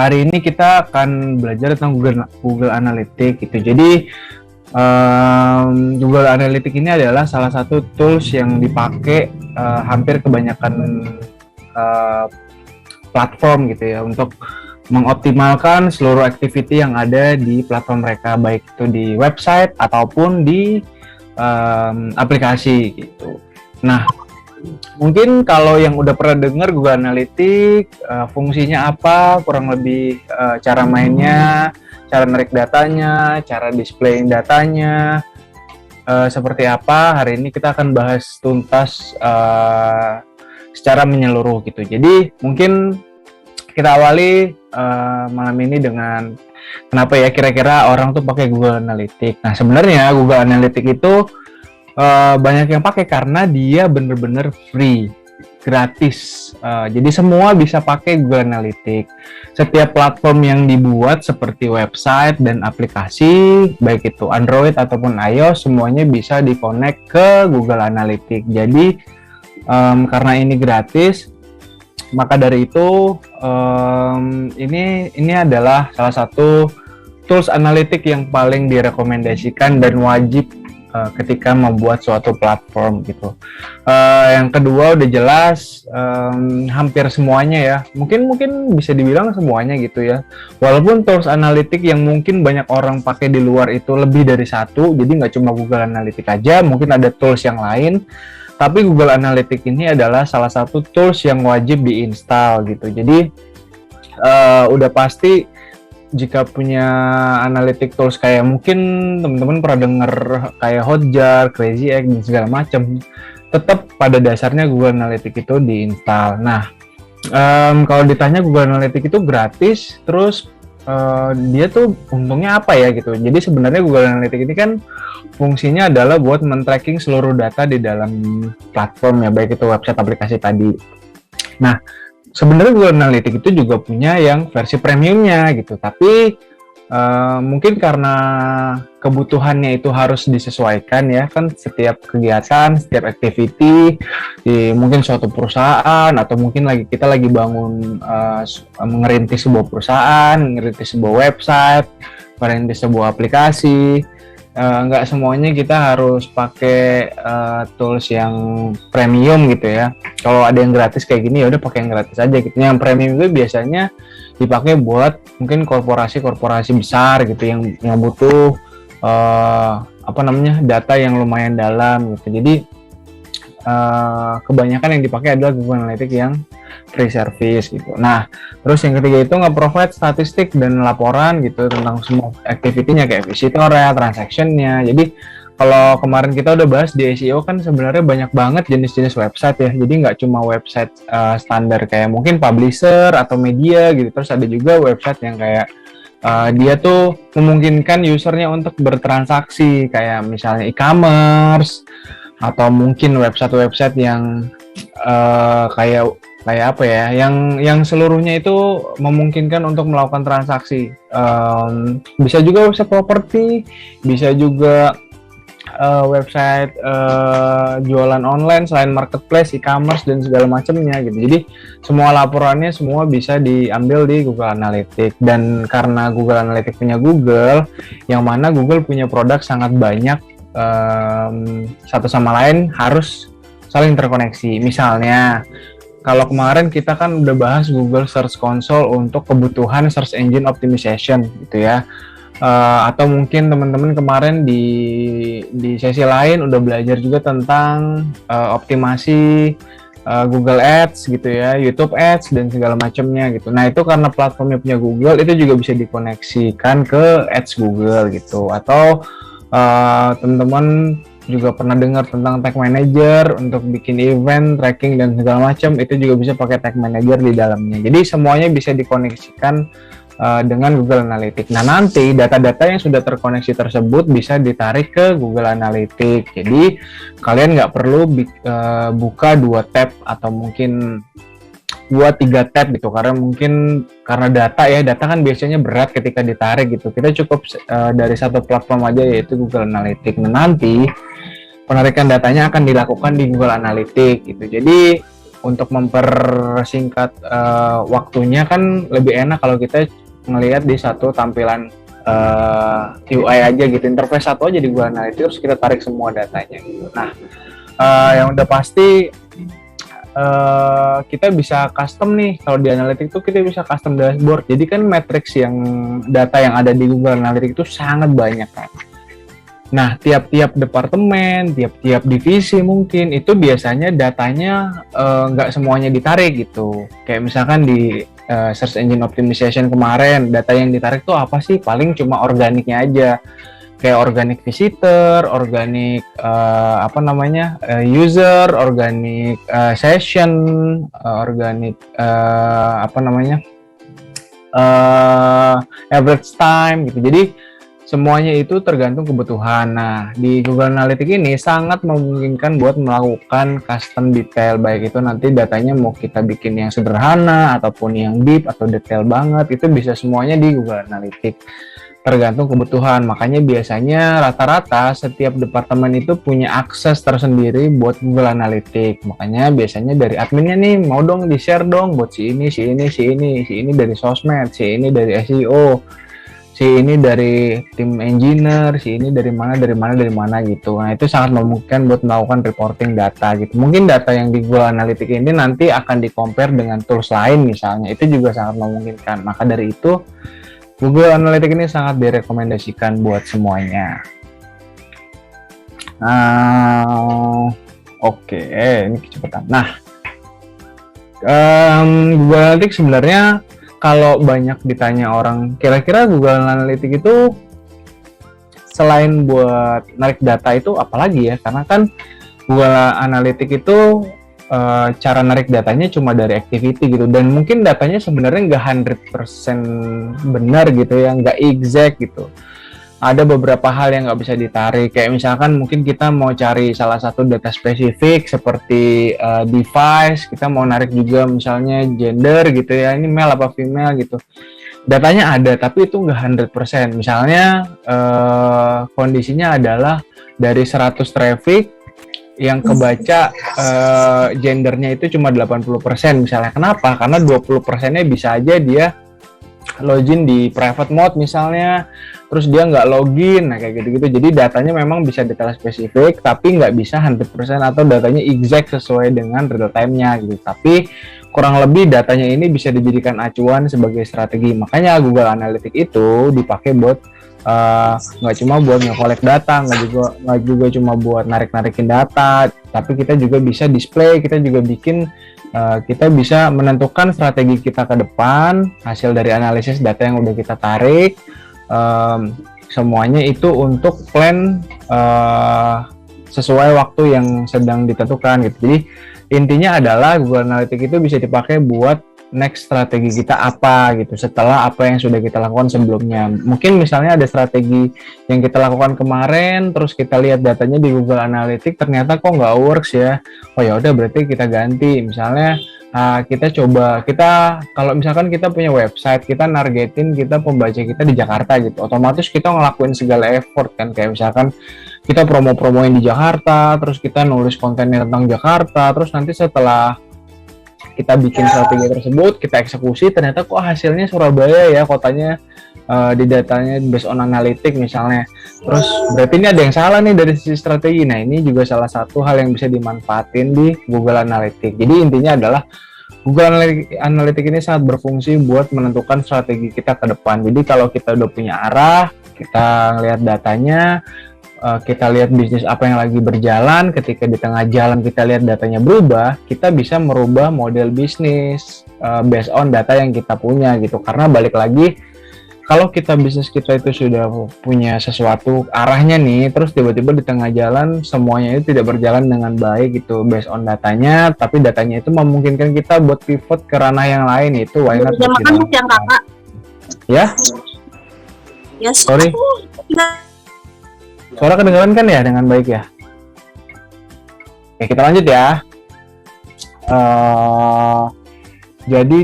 hari ini kita akan belajar tentang Google Analytics gitu. Jadi Google Analytics ini adalah salah satu tools yang dipakai hampir kebanyakan platform gitu ya untuk mengoptimalkan seluruh activity yang ada di platform mereka, baik itu di website ataupun di aplikasi gitu. Nah, mungkin kalau yang udah pernah dengar Google Analytics, fungsinya apa, kurang lebih cara mainnya, cara narik datanya, cara display datanya, seperti apa, hari ini kita akan bahas tuntas secara menyeluruh gitu. Jadi mungkin kita awali malam ini dengan kenapa ya kira-kira orang tuh pakai Google Analytics. Nah, sebenarnya Google Analytics itu banyak yang pakai karena dia bener-bener free, gratis. Jadi semua bisa pakai Google Analytics. Setiap platform yang dibuat seperti website dan aplikasi, baik itu Android ataupun iOS, semuanya bisa di-connect ke Google Analytics. Jadi karena ini gratis, maka dari itu ini adalah salah satu tools analitik yang paling direkomendasikan dan wajib ketika membuat suatu platform gitu. Yang kedua udah jelas hampir semuanya ya, mungkin bisa dibilang semuanya gitu ya. Walaupun tools analitik yang mungkin banyak orang pakai di luar itu lebih dari satu, jadi nggak cuma Google Analytics aja, mungkin ada tools yang lain. Tapi Google Analytics ini adalah salah satu tools yang wajib diinstal gitu. Jadi udah pasti jika punya analytic tools kayak mungkin teman-teman pernah denger kayak Hotjar, Crazy Egg dan segala macam, tetap pada dasarnya Google Analytics itu diinstal. Nah, kalau ditanya Google Analytics itu gratis, terus dia tuh untungnya apa ya gitu. Jadi sebenarnya Google Analytics ini kan fungsinya adalah buat men-tracking seluruh data di dalam platform ya, baik itu website, aplikasi tadi. Nah, sebenarnya Google Analytics itu juga punya yang versi premiumnya gitu, tapi mungkin karena kebutuhannya itu harus disesuaikan ya, kan setiap kegiatan, setiap activity di mungkin suatu perusahaan atau mungkin kita lagi bangun mengerintis sebuah perusahaan, mengerintis sebuah website, merintis sebuah aplikasi. Nggak semuanya kita harus pakai tools yang premium gitu ya. Kalau ada yang gratis kayak gini ya udah pakai yang gratis aja gitu. Yang premium itu biasanya dipakai buat mungkin korporasi besar gitu yang butuh data yang lumayan dalam gitu. Jadi kebanyakan yang dipakai adalah Google Analytics yang free service gitu. Nah, terus yang ketiga itu nge-provide statistik dan laporan gitu tentang semua activity-nya kayak visitornya, transaction-nya. Jadi kalau kemarin kita udah bahas di SEO kan sebenarnya banyak banget jenis-jenis website ya. Jadi nggak cuma website standar kayak mungkin publisher atau media gitu. Terus ada juga website yang kayak dia tuh memungkinkan usernya untuk bertransaksi kayak misalnya e-commerce atau mungkin website-website yang kayak apa ya, yang seluruhnya itu memungkinkan untuk melakukan transaksi. Bisa juga website properti, bisa juga website jualan online selain marketplace, e-commerce dan segala macamnya gitu. Jadi semua laporannya semua bisa diambil di Google Analytics, dan karena Google Analytics punya Google, yang mana Google punya produk sangat banyak, satu sama lain harus saling terkoneksi. Misalnya kalau kemarin kita kan udah bahas Google Search Console untuk kebutuhan search engine optimization gitu ya. Atau mungkin teman-teman kemarin di sesi lain udah belajar juga tentang optimasi Google Ads gitu ya, YouTube Ads dan segala macamnya gitu. Nah, itu karena platformnya punya Google, itu juga bisa dikoneksikan ke Ads Google gitu. Atau teman-teman juga pernah dengar tentang Tag Manager untuk bikin event, tracking dan segala macam, itu juga bisa pakai Tag Manager di dalamnya. Jadi semuanya bisa dikoneksikan dengan Google Analytics. Nah, nanti data-data yang sudah terkoneksi tersebut bisa ditarik ke Google Analytics. Jadi kalian nggak perlu buka 2 tab atau mungkin 2-3 tab gitu, karena data kan biasanya berat ketika ditarik gitu. Kita cukup dari satu platform aja, yaitu Google Analytics. Nah, nanti penarikan datanya akan dilakukan di Google Analytics gitu. Jadi untuk mempersingkat waktunya kan lebih enak kalau kita ngelihat di satu tampilan UI aja gitu, interface satu aja di Google Analytics, terus kita tarik semua datanya gitu. Nah, yang udah pasti kita bisa custom nih. Kalau di Analytics itu kita bisa custom dashboard. Jadi kan matrix yang data yang ada di Google Analytics itu sangat banyak kan. Nah, tiap-tiap departemen, tiap-tiap divisi mungkin itu biasanya datanya nggak semuanya ditarik gitu. Kayak misalkan di Search Engine Optimization kemarin, data yang ditarik tuh apa sih? Paling cuma organiknya aja. Kayak organic visitor, organic user, organic session, organic average time gitu. Jadi semuanya itu tergantung kebutuhan. Nah, di Google Analytics ini sangat memungkinkan buat melakukan custom detail, baik itu nanti datanya mau kita bikin yang sederhana ataupun yang deep atau detail banget, itu bisa semuanya di Google Analytics. Tergantung kebutuhan. Makanya biasanya rata-rata setiap departemen itu punya akses tersendiri buat Google Analytics. Makanya biasanya dari adminnya nih, mau dong di-share dong buat si ini dari sosmed, si ini dari SEO, si ini dari tim engineer, si ini dari mana gitu. Nah, itu sangat memungkinkan buat melakukan reporting data gitu. Mungkin data yang di Google Analytics ini nanti akan di-compare dengan tools lain misalnya. Itu juga sangat memungkinkan. Maka dari itu Google Analytics ini sangat direkomendasikan buat semuanya. Oke, ini kecepatan. Nah, Google Analytics sebenarnya kalau banyak ditanya orang, kira-kira Google Analytics itu selain buat narik data itu apalagi ya? Karena kan Google Analytics itu cara narik datanya cuma dari activity gitu, dan mungkin datanya sebenarnya nggak 100% benar gitu ya, nggak exact gitu. Ada beberapa hal yang nggak bisa ditarik, kayak misalkan mungkin kita mau cari salah satu data spesifik seperti device, kita mau narik juga misalnya gender gitu ya, ini male apa female gitu. Datanya ada, tapi itu nggak 100%. Misalnya kondisinya adalah dari 100 traffic, yang kebaca gendernya itu cuma 80% misalnya. Kenapa? Karena 20%-nya bisa aja dia login di private mode misalnya, terus dia nggak login, nah kayak gitu-gitu. Jadi datanya memang bisa detail spesifik, tapi nggak bisa 100% atau datanya exact sesuai dengan real time-nya gitu. Tapi kurang lebih datanya ini bisa dijadikan acuan sebagai strategi. Makanya Google Analytics itu dipakai buat nggak cuma buat nge-collect data, nggak juga cuma buat narik-narikin data, tapi kita juga bisa display, kita juga kita bisa menentukan strategi kita ke depan hasil dari analisis data yang udah kita tarik. Semuanya itu untuk plan sesuai waktu yang sedang ditentukan gitu. Jadi intinya adalah Google Analytics itu bisa dipakai buat next strategi kita apa gitu setelah apa yang sudah kita lakukan sebelumnya. Mungkin misalnya ada strategi yang kita lakukan kemarin, terus kita lihat datanya di Google Analytics ternyata kok nggak works ya. Oh ya udah, berarti kita ganti. Misalnya kalau misalkan kita punya website, kita nargetin kita pembaca kita di Jakarta gitu, otomatis kita ngelakuin segala effort kan, kayak misalkan kita promoin di Jakarta, terus kita nulis kontennya tentang Jakarta, terus nanti setelah kita bikin strategi tersebut, kita eksekusi, ternyata kok hasilnya Surabaya ya kotanya, di datanya based on analytics misalnya. Terus berarti ini ada yang salah nih dari sisi strategi. Nah, ini juga salah satu hal yang bisa dimanfaatin di Google Analytics. Jadi intinya adalah Google Analytics ini sangat berfungsi buat menentukan strategi kita ke depan. Jadi kalau kita udah punya arah, kita lihat datanya, kita lihat bisnis apa yang lagi berjalan, ketika di tengah jalan kita lihat datanya berubah, kita bisa merubah model bisnis based on data yang kita punya gitu. Karena balik lagi, kalau bisnis kita itu sudah punya sesuatu arahnya nih, terus tiba-tiba di tengah jalan semuanya itu tidak berjalan dengan baik gitu based on datanya, tapi datanya itu memungkinkan kita buat pivot ke ranah yang lain, itu why not yang kakak ya? Yes. Sorry. Suara kedengaran kan ya dengan baik ya? Oke, kita lanjut ya. Jadi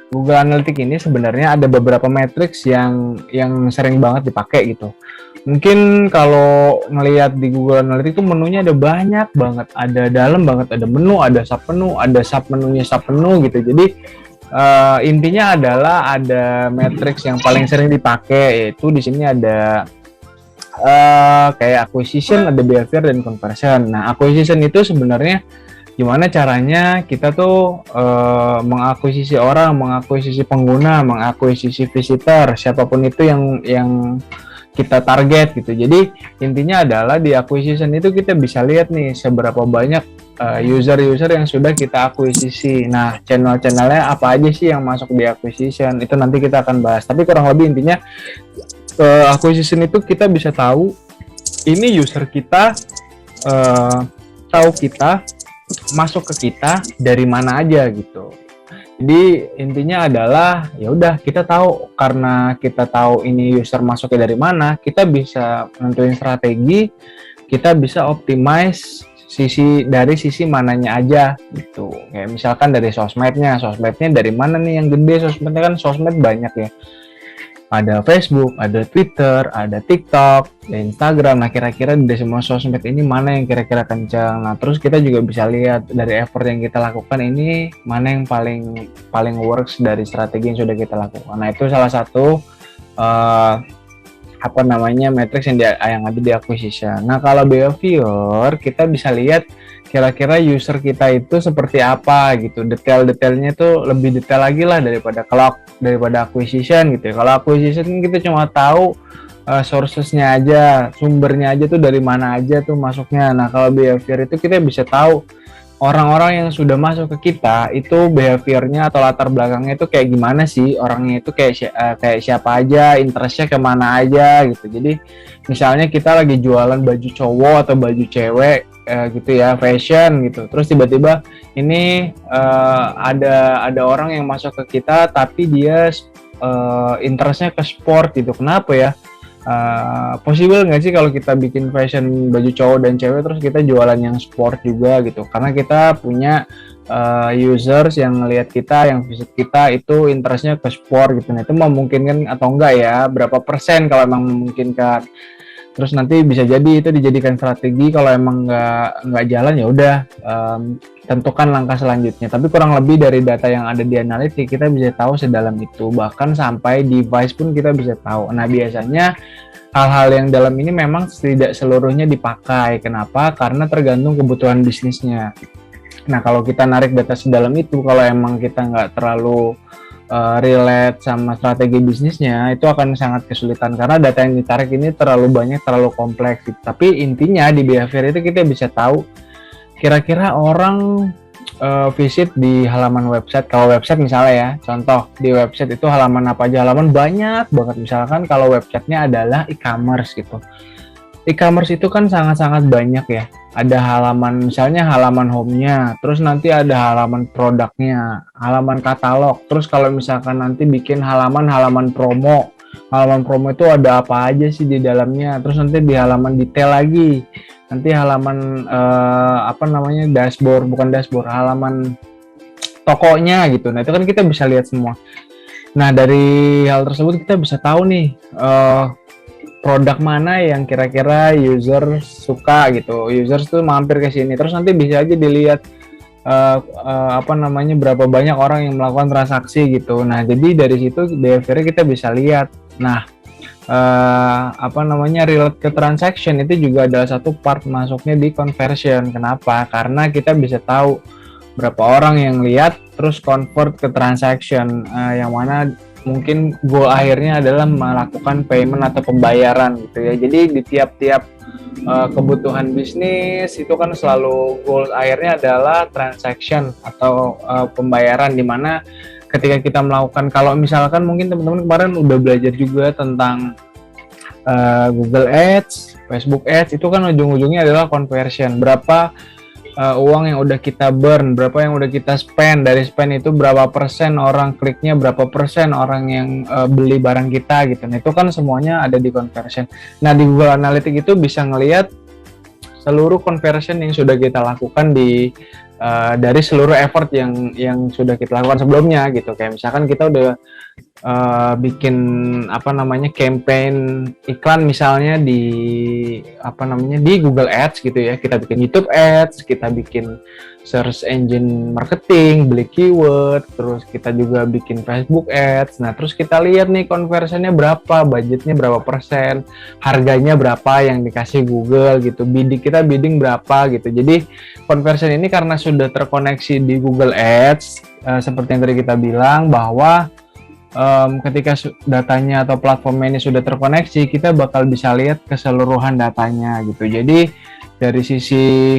Google Analytics ini sebenarnya ada beberapa matriks yang sering banget dipakai gitu. Mungkin kalau ngelihat di Google Analytics itu menunya ada banyak banget, ada dalam banget, ada menu, ada sub menunya sub menu gitu. Jadi intinya adalah ada matriks yang paling sering dipakai, yaitu di sini ada kayak acquisition, ada behavior dan conversion. Nah, acquisition itu sebenarnya gimana caranya kita tuh mengakuisisi orang, mengakuisisi pengguna, mengakuisisi visitor, siapapun itu yang kita target gitu. Jadi intinya adalah di acquisition itu kita bisa lihat nih seberapa banyak user-user yang sudah kita akuisisi. Nah, channel-channelnya apa aja sih yang masuk di acquisition, itu nanti kita akan bahas. Tapi kurang lebih intinya acquisition itu kita bisa tahu ini user kita, tahu kita masuk ke kita dari mana aja gitu. Jadi intinya adalah ya udah kita tahu, karena kita tahu ini user masuknya dari mana, kita bisa nentuin strategi, kita bisa optimize dari sisi mananya aja gitu. Kayak misalkan dari sosmednya dari mana nih yang gede, sosmednya kan sosmed banyak ya. Ada Facebook, ada Twitter, ada TikTok, ada Instagram. Nah, kira-kira dari semua sosmed ini mana yang kira-kira kencang. Nah, terus kita juga bisa lihat dari effort yang kita lakukan ini mana yang paling works dari strategi yang sudah kita lakukan. Nah, itu salah satu matriks yang ada di acquisition. Nah, kalau behavior kita bisa lihat kira-kira user kita itu seperti apa gitu. Detail-detailnya tuh lebih detail lagi lah daripada acquisition gitu ya. Kalau acquisition kita cuma tahu sourcesnya aja, sumbernya aja tuh dari mana aja tuh masuknya. Nah, kalau behavior itu kita bisa tahu orang-orang yang sudah masuk ke kita itu behaviornya atau latar belakangnya itu kayak gimana sih, orangnya itu kayak siapa aja, interestnya kemana aja gitu. Jadi misalnya kita lagi jualan baju cowok atau baju cewek gitu ya, fashion gitu, terus tiba-tiba ini ada orang yang masuk ke kita tapi dia interestnya ke sport gitu. Kenapa ya? Possible nggak sih kalau kita bikin fashion baju cowok dan cewek terus kita jualan yang sport juga gitu, karena kita punya users yang ngelihat kita, yang visit kita itu interestnya ke sport gitu. Nah, itu memungkinkan atau enggak ya, berapa persen kalau emang memungkinkan. Terus nanti bisa jadi itu dijadikan strategi. Kalau emang nggak jalan ya udah tentukan langkah selanjutnya. Tapi kurang lebih dari data yang ada di analitik kita bisa tahu sedalam itu, bahkan sampai device pun kita bisa tahu. Nah, biasanya hal-hal yang dalam ini memang tidak seluruhnya dipakai. Kenapa? Karena tergantung kebutuhan bisnisnya. Nah, kalau kita narik data sedalam itu, kalau emang kita nggak terlalu relate sama strategi bisnisnya, itu akan sangat kesulitan karena data yang ditarik ini terlalu banyak, terlalu kompleks. Tapi intinya di behavior itu kita bisa tahu kira-kira orang visit di halaman website. Kalau website misalnya ya, contoh di website itu halaman apa aja, halaman banyak banget. Misalkan kalau websitenya adalah e-commerce gitu, e-commerce itu kan sangat-sangat banyak ya. Ada halaman, misalnya halaman home-nya, terus nanti ada halaman produknya, halaman katalog, terus kalau misalkan nanti bikin halaman promo, halaman promo itu ada apa aja sih di dalamnya, terus nanti di halaman detail lagi, nanti halaman halaman tokonya gitu. Nah, itu kan kita bisa lihat semua. Nah, dari hal tersebut kita bisa tahu nih produk mana yang kira-kira user suka gitu. Users tuh mampir ke sini. Terus nanti bisa aja dilihat berapa banyak orang yang melakukan transaksi gitu. Nah, jadi dari situ behavior kita bisa lihat. Nah, relate ke transaction itu juga adalah satu part masuknya di conversion. Kenapa? Karena kita bisa tahu berapa orang yang lihat terus convert ke transaction, yang mana mungkin goal akhirnya adalah melakukan payment atau pembayaran gitu ya. Jadi di tiap-tiap kebutuhan bisnis itu kan selalu goal akhirnya adalah transaction atau pembayaran, di mana ketika kita melakukan, kalau misalkan mungkin teman-teman kemarin udah belajar juga tentang Google Ads, Facebook Ads, itu kan ujung-ujungnya adalah conversion. Berapa uang yang udah kita burn, berapa yang udah kita spend, dari spend itu berapa persen orang kliknya, berapa persen orang yang beli barang kita gitu. Nah, itu kan semuanya ada di conversion. Nah, di Google Analytics itu bisa ngelihat seluruh conversion yang sudah kita lakukan di dari seluruh effort yang sudah kita lakukan sebelumnya gitu. Kayak misalkan kita udah bikin apa namanya campaign iklan misalnya di apa namanya di Google Ads gitu ya, kita bikin YouTube Ads, kita bikin search engine marketing, beli keyword, terus kita juga bikin Facebook Ads. Nah terus kita lihat nih conversionnya berapa, budgetnya berapa persen, harganya berapa yang dikasih Google gitu, kita bidding berapa gitu. Jadi conversion ini karena sudah terkoneksi di Google Ads, seperti yang tadi kita bilang bahwa ketika datanya atau platform ini sudah terkoneksi, kita bakal bisa lihat keseluruhan datanya gitu. Jadi dari sisi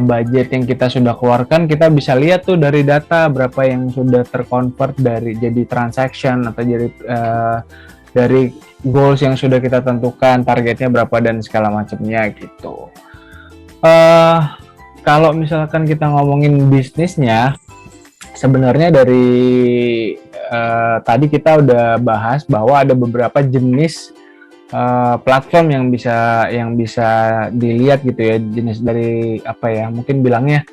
budget yang kita sudah keluarkan, kita bisa lihat tuh dari data berapa yang sudah terconvert dari jadi transaction atau jadi dari goals yang sudah kita tentukan, targetnya berapa dan segala macamnya gitu. Kalau misalkan kita ngomongin bisnisnya, sebenarnya dari tadi kita udah bahas bahwa ada beberapa jenis platform yang bisa dilihat gitu ya, jenis dari apa ya, mungkin bilangnya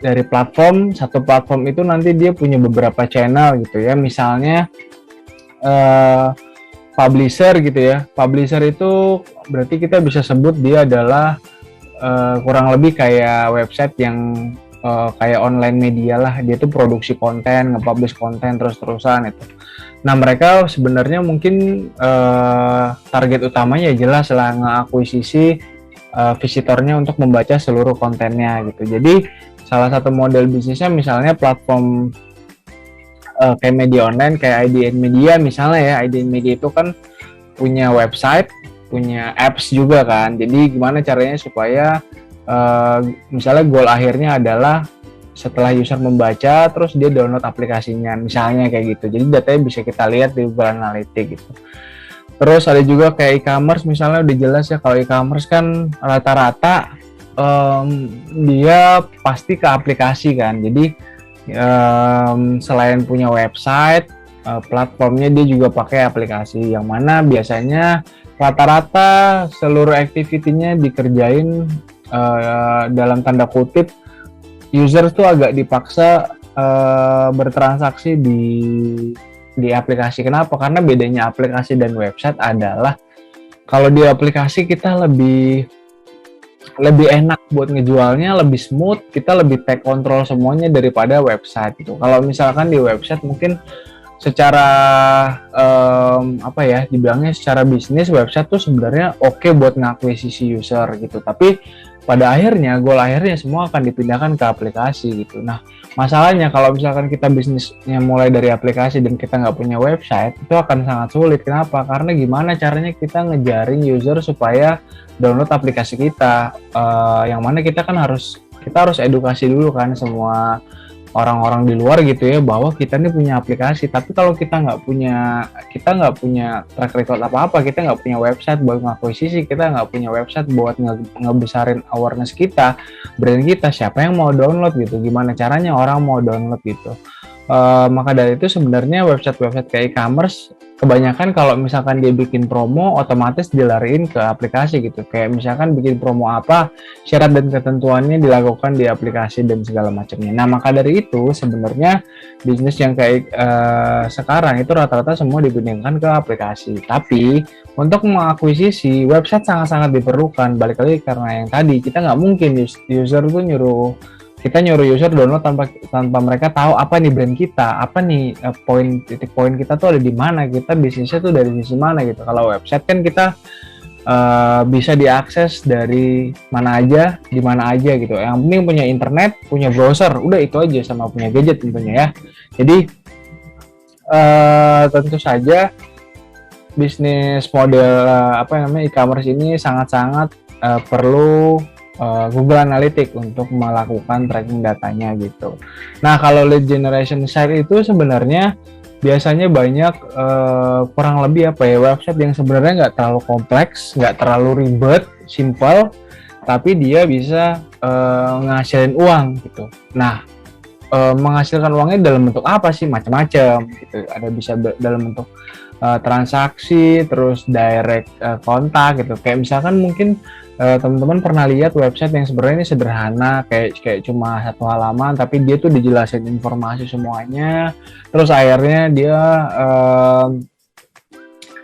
dari satu platform itu nanti dia punya beberapa channel gitu ya. Misalnya publisher gitu ya, publisher itu berarti kita bisa sebut dia adalah kurang lebih kayak website yang kayak online media lah, dia tuh produksi konten, nge-publish konten terus-terusan itu. Nah mereka sebenarnya mungkin target utamanya jelas lah nge-akuisisi visitornya untuk membaca seluruh kontennya gitu. Jadi salah satu model bisnisnya misalnya platform kayak media online kayak IDN Media misalnya ya. IDN Media itu kan punya website, punya apps juga kan. Jadi gimana caranya supaya misalnya goal akhirnya adalah setelah user membaca terus dia download aplikasinya misalnya kayak gitu. Jadi datanya bisa kita lihat di Google Analytics gitu. Terus ada juga kayak e-commerce misalnya, udah jelas ya kalau e-commerce kan rata-rata dia pasti ke aplikasi kan. Jadi selain punya website, platformnya dia juga pakai aplikasi yang mana biasanya rata-rata seluruh activity-nya dikerjain dalam tanda kutip user tuh agak dipaksa bertransaksi di aplikasi. Kenapa? Karena bedanya aplikasi dan website adalah kalau di aplikasi kita lebih enak buat ngejualnya, lebih smooth, kita lebih take control semuanya daripada website gitu. Kalau misalkan di website mungkin secara apa ya dibilangnya secara bisnis, website tuh sebenarnya oke buat ngakuisisi user gitu, tapi pada akhirnya goal akhirnya semua akan dipindahkan ke aplikasi gitu. Nah masalahnya kalau misalkan kita bisnisnya mulai dari aplikasi dan kita nggak punya website, itu akan sangat sulit. Kenapa? Karena gimana caranya kita ngejaring user supaya download aplikasi kita, yang mana kita harus edukasi dulu kan semua orang-orang di luar gitu ya bahwa kita ini punya aplikasi. Tapi kalau kita nggak punya track record apa-apa, kita nggak punya website buat ngakuisisi, kita nggak punya website buat ngebesarin awareness kita, brand kita, siapa yang mau download gitu, gimana caranya orang mau download gitu. Maka dari itu sebenarnya website kayak e-commerce kebanyakan kalau misalkan dia bikin promo otomatis dilariin ke aplikasi gitu. Kayak misalkan bikin promo apa, syarat dan ketentuannya dilakukan di aplikasi dan segala macamnya. Nah maka dari itu sebenarnya bisnis yang kayak sekarang itu rata-rata semua dipindahkan ke aplikasi. Tapi untuk mengakuisisi website sangat-sangat diperlukan. Balik lagi karena yang tadi kita nggak mungkin user tuh nyuruh user download tanpa mereka tahu apa nih brand kita, apa nih titik poin kita tuh ada di mana, kita bisnisnya tuh dari sisi mana gitu. Kalau website kan kita bisa diakses dari mana aja, di mana aja gitu. Yang penting punya internet, punya browser, udah itu aja, sama punya gadget tentunya ya. Jadi tentu saja bisnis model e-commerce ini sangat-sangat perlu Google Analytics untuk melakukan tracking datanya gitu. Nah kalau lead generation site itu sebenarnya biasanya banyak kurang lebih website yang sebenarnya nggak terlalu kompleks, nggak terlalu ribet, simple, tapi dia bisa ngasilin uang gitu. Nah menghasilkan uangnya dalam bentuk apa sih? Macam-macam gitu. Ada bisa dalam bentuk transaksi, terus direct kontak gitu. Kayak misalkan mungkin teman-teman pernah lihat website yang sebenarnya ini sederhana, kayak cuma satu halaman, tapi dia tuh dijelasin informasi semuanya. Terus akhirnya dia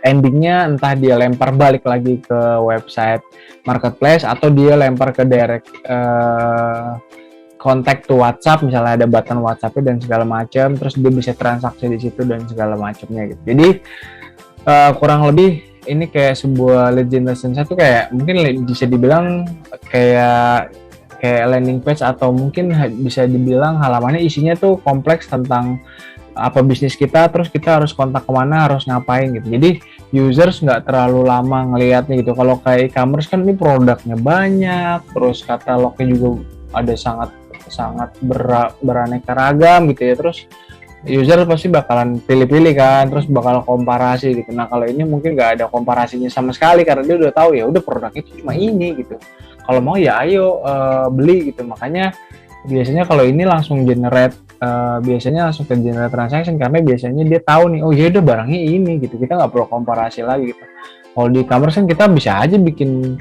endingnya entah dia lempar balik lagi ke website marketplace atau dia lempar ke direct kontak to WhatsApp, misalnya ada button WhatsApp-nya dan segala macam, terus dia bisa transaksi di situ dan segala macamnya gitu. Jadi kurang lebih ini kayak sebuah lead generation satu, kayak mungkin bisa dibilang kayak landing page, atau mungkin bisa dibilang halamannya isinya tuh kompleks tentang apa bisnis kita, terus kita harus kontak kemana, harus ngapain gitu. Jadi users nggak terlalu lama ngelihatnya gitu. Kalau kayak e-commerce kan ini produknya banyak, terus katalognya juga ada sangat beraneka ragam gitu ya. Terus user pasti bakalan pilih-pilih kan, terus bakal komparasi gitu. Nah kalau ini mungkin nggak ada komparasinya sama sekali, karena dia udah tahu ya udah produknya itu cuma ini gitu. Kalau mau ya ayo beli gitu. Makanya biasanya kalau ini langsung generate biasanya langsung ke generate transaction, karena biasanya dia tahu nih, oh ya udah barangnya ini gitu, kita nggak perlu komparasi lagi gitu. Kalau di e-commerce kan kita bisa aja bikin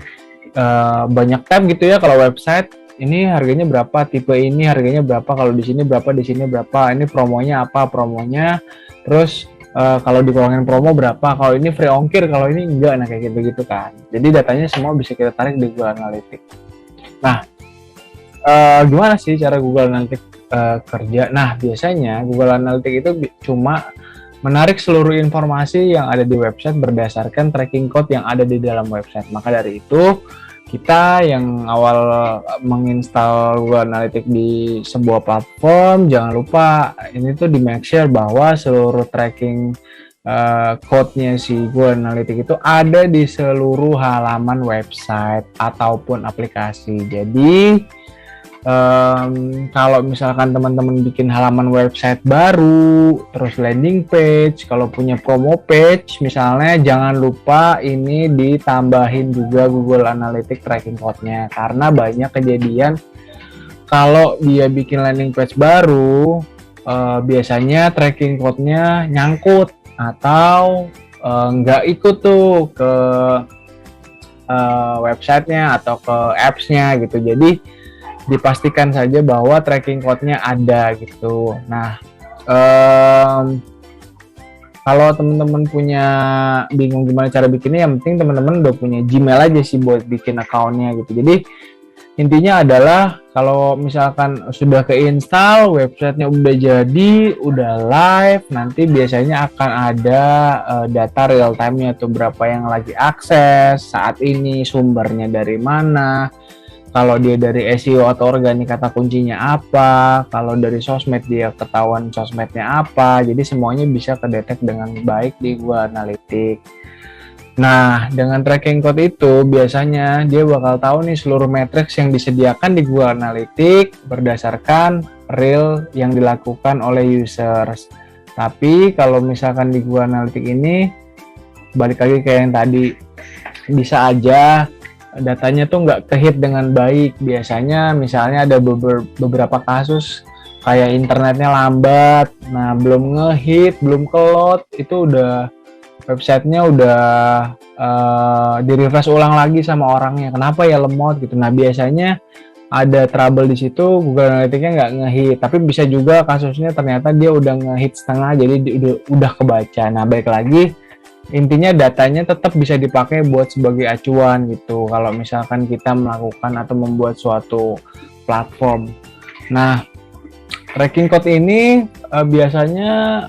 banyak tab gitu ya. Kalau website ini harganya berapa, tipe ini harganya berapa, kalau di sini berapa, di sini berapa, ini promonya apa promonya, terus kalau dikurangin promo berapa, kalau ini free ongkir, kalau ini enggak, nah kayak gitu kan. Jadi datanya semua bisa kita tarik di Google Analytics. Nah gimana sih cara Google Analytics kerja? Nah biasanya Google Analytics itu cuma menarik seluruh informasi yang ada di website berdasarkan tracking code yang ada di dalam website. Maka dari itu kita yang awal menginstal Google Analytics di sebuah platform, jangan lupa ini tuh di make sure bahwa seluruh tracking code-nya si Google Analytics itu ada di seluruh halaman website ataupun aplikasi. Jadi kalau misalkan teman-teman bikin halaman website baru, terus landing page, kalau punya promo page misalnya, jangan lupa ini ditambahin juga Google Analytics tracking code-nya, karena banyak kejadian kalau dia bikin landing page baru biasanya tracking code-nya nyangkut atau nggak ikut tuh ke websitenya atau ke apps-nya gitu. Jadi dipastikan saja bahwa tracking code-nya ada gitu. Nah, kalau teman-teman punya bingung gimana cara bikinnya, yang penting teman-teman udah punya Gmail aja sih buat bikin account-nya gitu. Jadi intinya adalah kalau misalkan sudah keinstall, websitenya udah jadi, udah live, nanti biasanya akan ada data real time-nya tuh, berapa yang lagi akses saat ini, sumbernya dari mana, kalau dia dari SEO atau organik kata kuncinya apa, kalau dari sosmed dia ketahuan sosmednya apa. Jadi semuanya bisa kedetek dengan baik di Google Analytics. Nah, dengan tracking code itu biasanya dia bakal tahu nih seluruh matriks yang disediakan di Google Analytics berdasarkan real yang dilakukan oleh users. Tapi kalau misalkan di Google Analytics ini balik lagi kayak yang tadi, bisa aja datanya tuh nggak kehit dengan baik. Biasanya misalnya ada beberapa kasus kayak internetnya lambat, nah belum ngehit, belum kelot, itu udah websitenya udah di refresh ulang lagi sama orangnya, kenapa ya lemot gitu. Nah biasanya ada trouble di situ, Google Analytics-nya nggak ngehit. Tapi bisa juga kasusnya ternyata dia udah ngehit setengah, jadi udah kebaca. Nah balik lagi, intinya datanya tetap bisa dipakai buat sebagai acuan gitu kalau misalkan kita melakukan atau membuat suatu platform. Nah, tracking code ini biasanya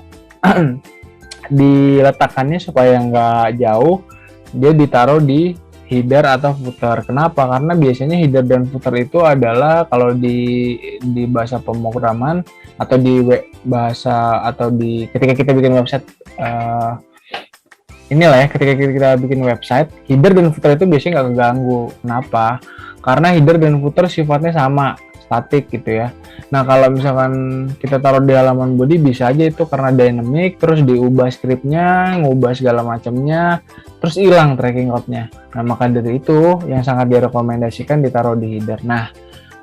diletakkannya supaya nggak jauh, dia ditaruh di header atau footer. Kenapa? Karena biasanya header dan footer itu adalah kalau di bahasa pemrograman atau di bahasa atau di ketika kita bikin website inilah ya, ketika kita bikin website, header dan footer itu biasanya nggak keganggu. Kenapa? Karena header dan footer sifatnya sama, statik gitu ya. Nah kalau misalkan kita taruh di halaman body, bisa aja itu karena dynamic, terus diubah scriptnya, ngubah segala macamnya, terus hilang tracking code-nya. Nah maka dari itu yang sangat direkomendasikan ditaruh di header. Nah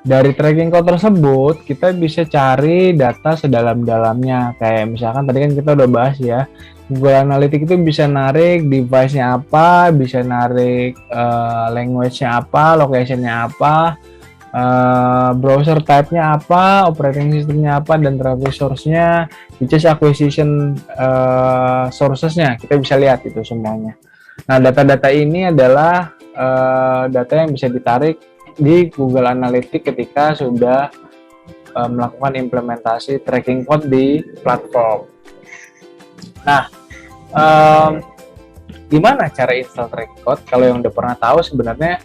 dari tracking code tersebut kita bisa cari data sedalam-dalamnya. Kayak misalkan tadi kan kita udah bahas ya, Google Analytics itu bisa narik device-nya apa, bisa narik language-nya apa, location-nya apa, browser type-nya apa, operating system-nya apa, dan traffic source-nya, which is acquisition sources-nya. Kita bisa lihat itu semuanya. Nah, data-data ini adalah data yang bisa ditarik di Google Analytics ketika sudah melakukan implementasi tracking code di platform. Nah, gimana cara install tracking code? Kalau yang udah pernah tahu, sebenarnya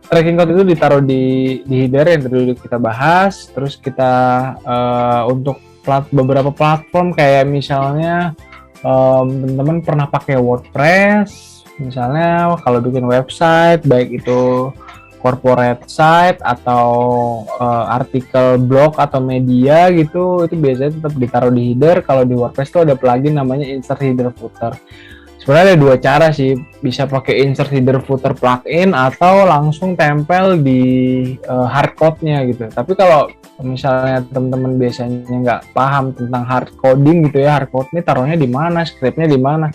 tracking code itu ditaruh di header yang dulu kita bahas. Terus kita untuk beberapa platform kayak misalnya teman-teman pernah pakai WordPress, misalnya kalau bikin website, baik itu corporate site atau artikel blog atau media gitu, itu biasanya tetap ditaruh di header. Kalau di WordPress itu ada plugin namanya insert header footer. Sebenarnya ada dua cara sih, bisa pakai insert header footer plugin atau langsung tempel di hardcode-nya gitu. Tapi kalau misalnya teman-teman biasanya nggak paham tentang hard coding gitu ya, hardcode ini taruhnya di mana, scriptnya di mana,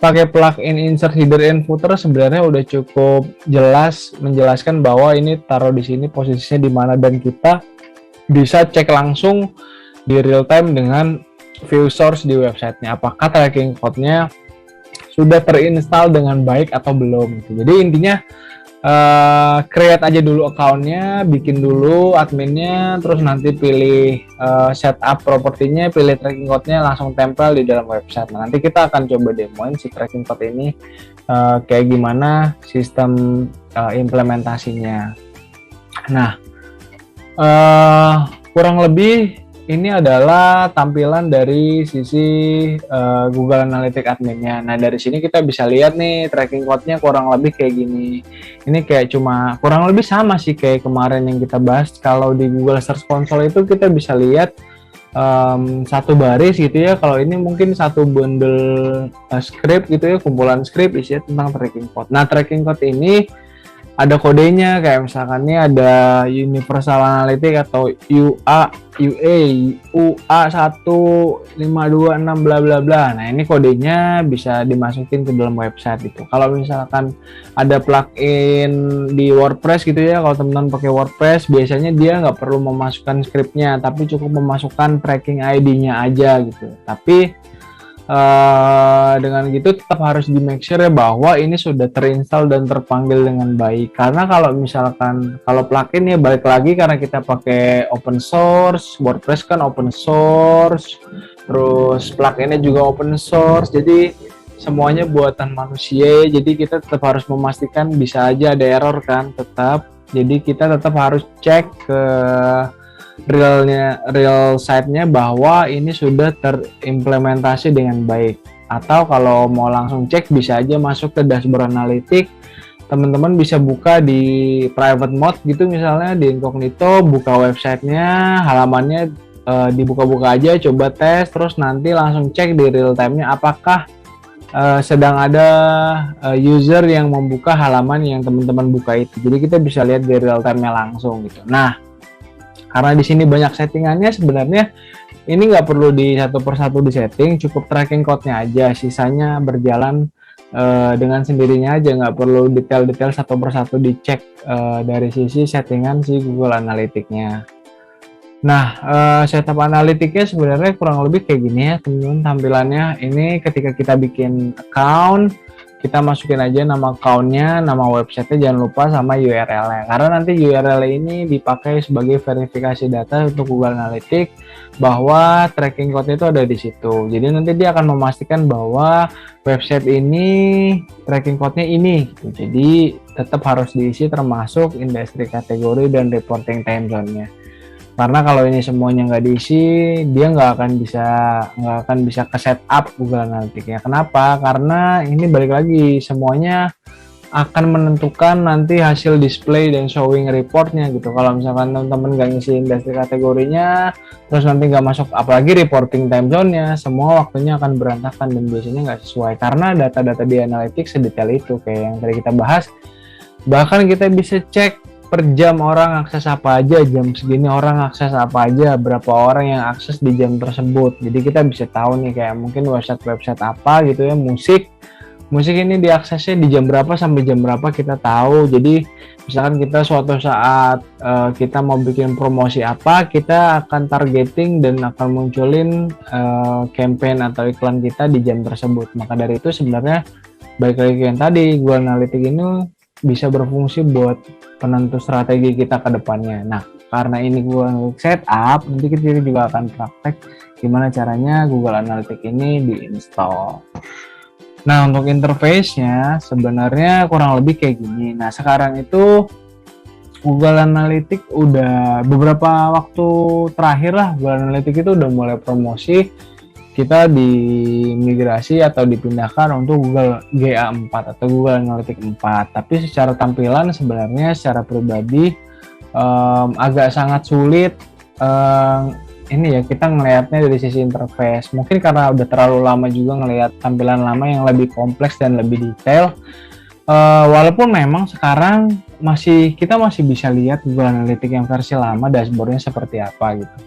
pakai plugin insert header and footer sebenarnya udah cukup jelas menjelaskan bahwa ini taruh di sini posisinya di mana, dan kita bisa cek langsung di real time dengan view source di websitenya apakah tracking code-nya sudah terinstall dengan baik atau belum gitu. Jadi intinya create aja dulu account-nya, bikin dulu adminnya, terus nanti pilih setup propertinya, pilih tracking code-nya, langsung tempel di dalam website. Nah, nanti kita akan coba demoin si tracking code ini kayak gimana sistem implementasinya. Nah, kurang lebih ini adalah tampilan dari sisi Google Analytics adminnya. Nah, dari sini kita bisa lihat nih tracking code-nya kurang lebih kayak gini. Ini kayak cuma kurang lebih sama sih kayak kemarin yang kita bahas. Kalau di Google Search Console itu kita bisa lihat satu baris gitu ya. Kalau ini mungkin satu bundle script gitu ya, kumpulan script isinya tentang tracking code. Nah, tracking code ini ada kodenya, kayak misalkan ini ada Universal Analytics atau UA 1526 bla bla bla. Nah, ini kodenya bisa dimasukin ke dalam website gitu. Kalau misalkan ada plugin di WordPress gitu ya, kalau teman-teman pakai WordPress biasanya dia nggak perlu memasukkan scriptnya, tapi cukup memasukkan tracking ID-nya aja gitu. Tapi dengan gitu tetap harus di make sure ya bahwa ini sudah terinstall dan terpanggil dengan baik. Karena kalau misalkan kalau plugin ya balik lagi, karena kita pakai open source, WordPress kan open source, terus pluginnya juga open source, jadi semuanya buatan manusia. Jadi kita tetap harus memastikan, bisa aja ada error kan tetap. Jadi kita tetap harus cek ke real site-nya bahwa ini sudah terimplementasi dengan baik. Atau kalau mau langsung cek bisa aja masuk ke dashboard analytics. Teman-teman bisa buka di private mode gitu, misalnya di incognito, buka websitenya, halamannya dibuka-buka aja, coba tes, terus nanti langsung cek di real time-nya apakah sedang ada user yang membuka halaman yang teman-teman buka itu. Jadi kita bisa lihat di real time-nya langsung gitu. Nah, karena di sini banyak settingannya, sebenarnya ini nggak perlu di satu persatu di setting, cukup tracking code-nya aja, sisanya berjalan dengan sendirinya aja, nggak perlu detail-detail satu persatu dicek dari sisi settingan si Google Analytics-nya. Nah, setup analitiknya sebenarnya kurang lebih kayak gini ya teman-teman tampilannya. Ini ketika kita bikin account, kita masukin aja nama account-nya, nama website-nya, jangan lupa sama URL-nya. Karena nanti URL ini dipakai sebagai verifikasi data untuk Google Analytics bahwa tracking code itu ada di situ. Jadi nanti dia akan memastikan bahwa website ini tracking code-nya ini. Jadi tetap harus diisi termasuk industri kategori dan reporting time zone-nya. Karena kalau ini semuanya nggak diisi, dia nggak akan bisa ke setup Google Analytics ya. Kenapa? Karena ini balik lagi semuanya akan menentukan nanti hasil display dan showing reportnya gitu. Kalau misalkan teman-teman nggak ngisi industri kategorinya, terus nanti nggak masuk, apalagi reporting time zone-nya, semua waktunya akan berantakan dan biasanya nggak sesuai. Karena data-data di Analytics sedetail itu kayak yang tadi kita bahas. Bahkan kita bisa cek per jam orang akses apa aja, jam segini orang akses apa aja, berapa orang yang akses di jam tersebut. Jadi kita bisa tahu nih kayak mungkin website apa gitu ya, musik ini diaksesnya di jam berapa sampai jam berapa kita tahu. Jadi misalkan kita suatu saat kita mau bikin promosi apa, kita akan targeting dan akan munculin campaign atau iklan kita di jam tersebut. Maka dari itu sebenarnya balik lagi yang tadi, Google Analytics ini bisa berfungsi buat penentu strategi kita ke depannya. Nah, karena ini Google Analytics setup, nanti kita juga akan praktek gimana caranya Google Analytics ini diinstal. Nah, untuk interface-nya sebenarnya kurang lebih kayak gini. Nah, sekarang itu Google Analytics udah beberapa waktu terakhir lah, Google Analytics itu udah mulai promosi kita dimigrasi atau dipindahkan untuk Google GA4 atau Google Analytics 4. Tapi secara tampilan sebenarnya secara pribadi agak sangat sulit ini ya, kita ngelihatnya dari sisi interface. Mungkin karena udah terlalu lama juga ngelihat tampilan lama yang lebih kompleks dan lebih detail. Walaupun memang sekarang kita masih bisa lihat Google Analytics yang versi lama dashboardnya seperti apa gitu.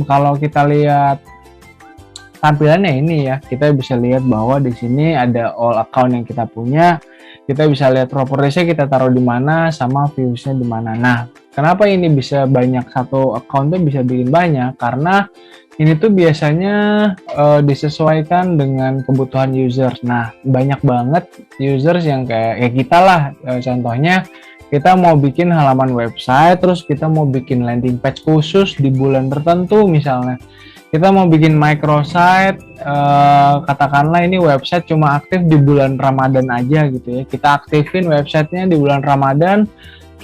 Kalau kita lihat tampilannya ini ya, kita bisa lihat bahwa di sini ada all account yang kita punya. Kita bisa lihat propertiesnya kita taruh di mana, sama viewsnya di mana. Nah, kenapa ini bisa banyak, satu account tuh bisa bikin banyak? Karena ini tuh biasanya disesuaikan dengan kebutuhan users. Nah, banyak banget users yang kayak kita lah. Contohnya kita mau bikin halaman website, terus kita mau bikin landing page khusus di bulan tertentu misalnya. Kita mau bikin microsite, katakanlah ini website cuma aktif di bulan Ramadan aja gitu ya. Kita aktifin websitenya di bulan Ramadan,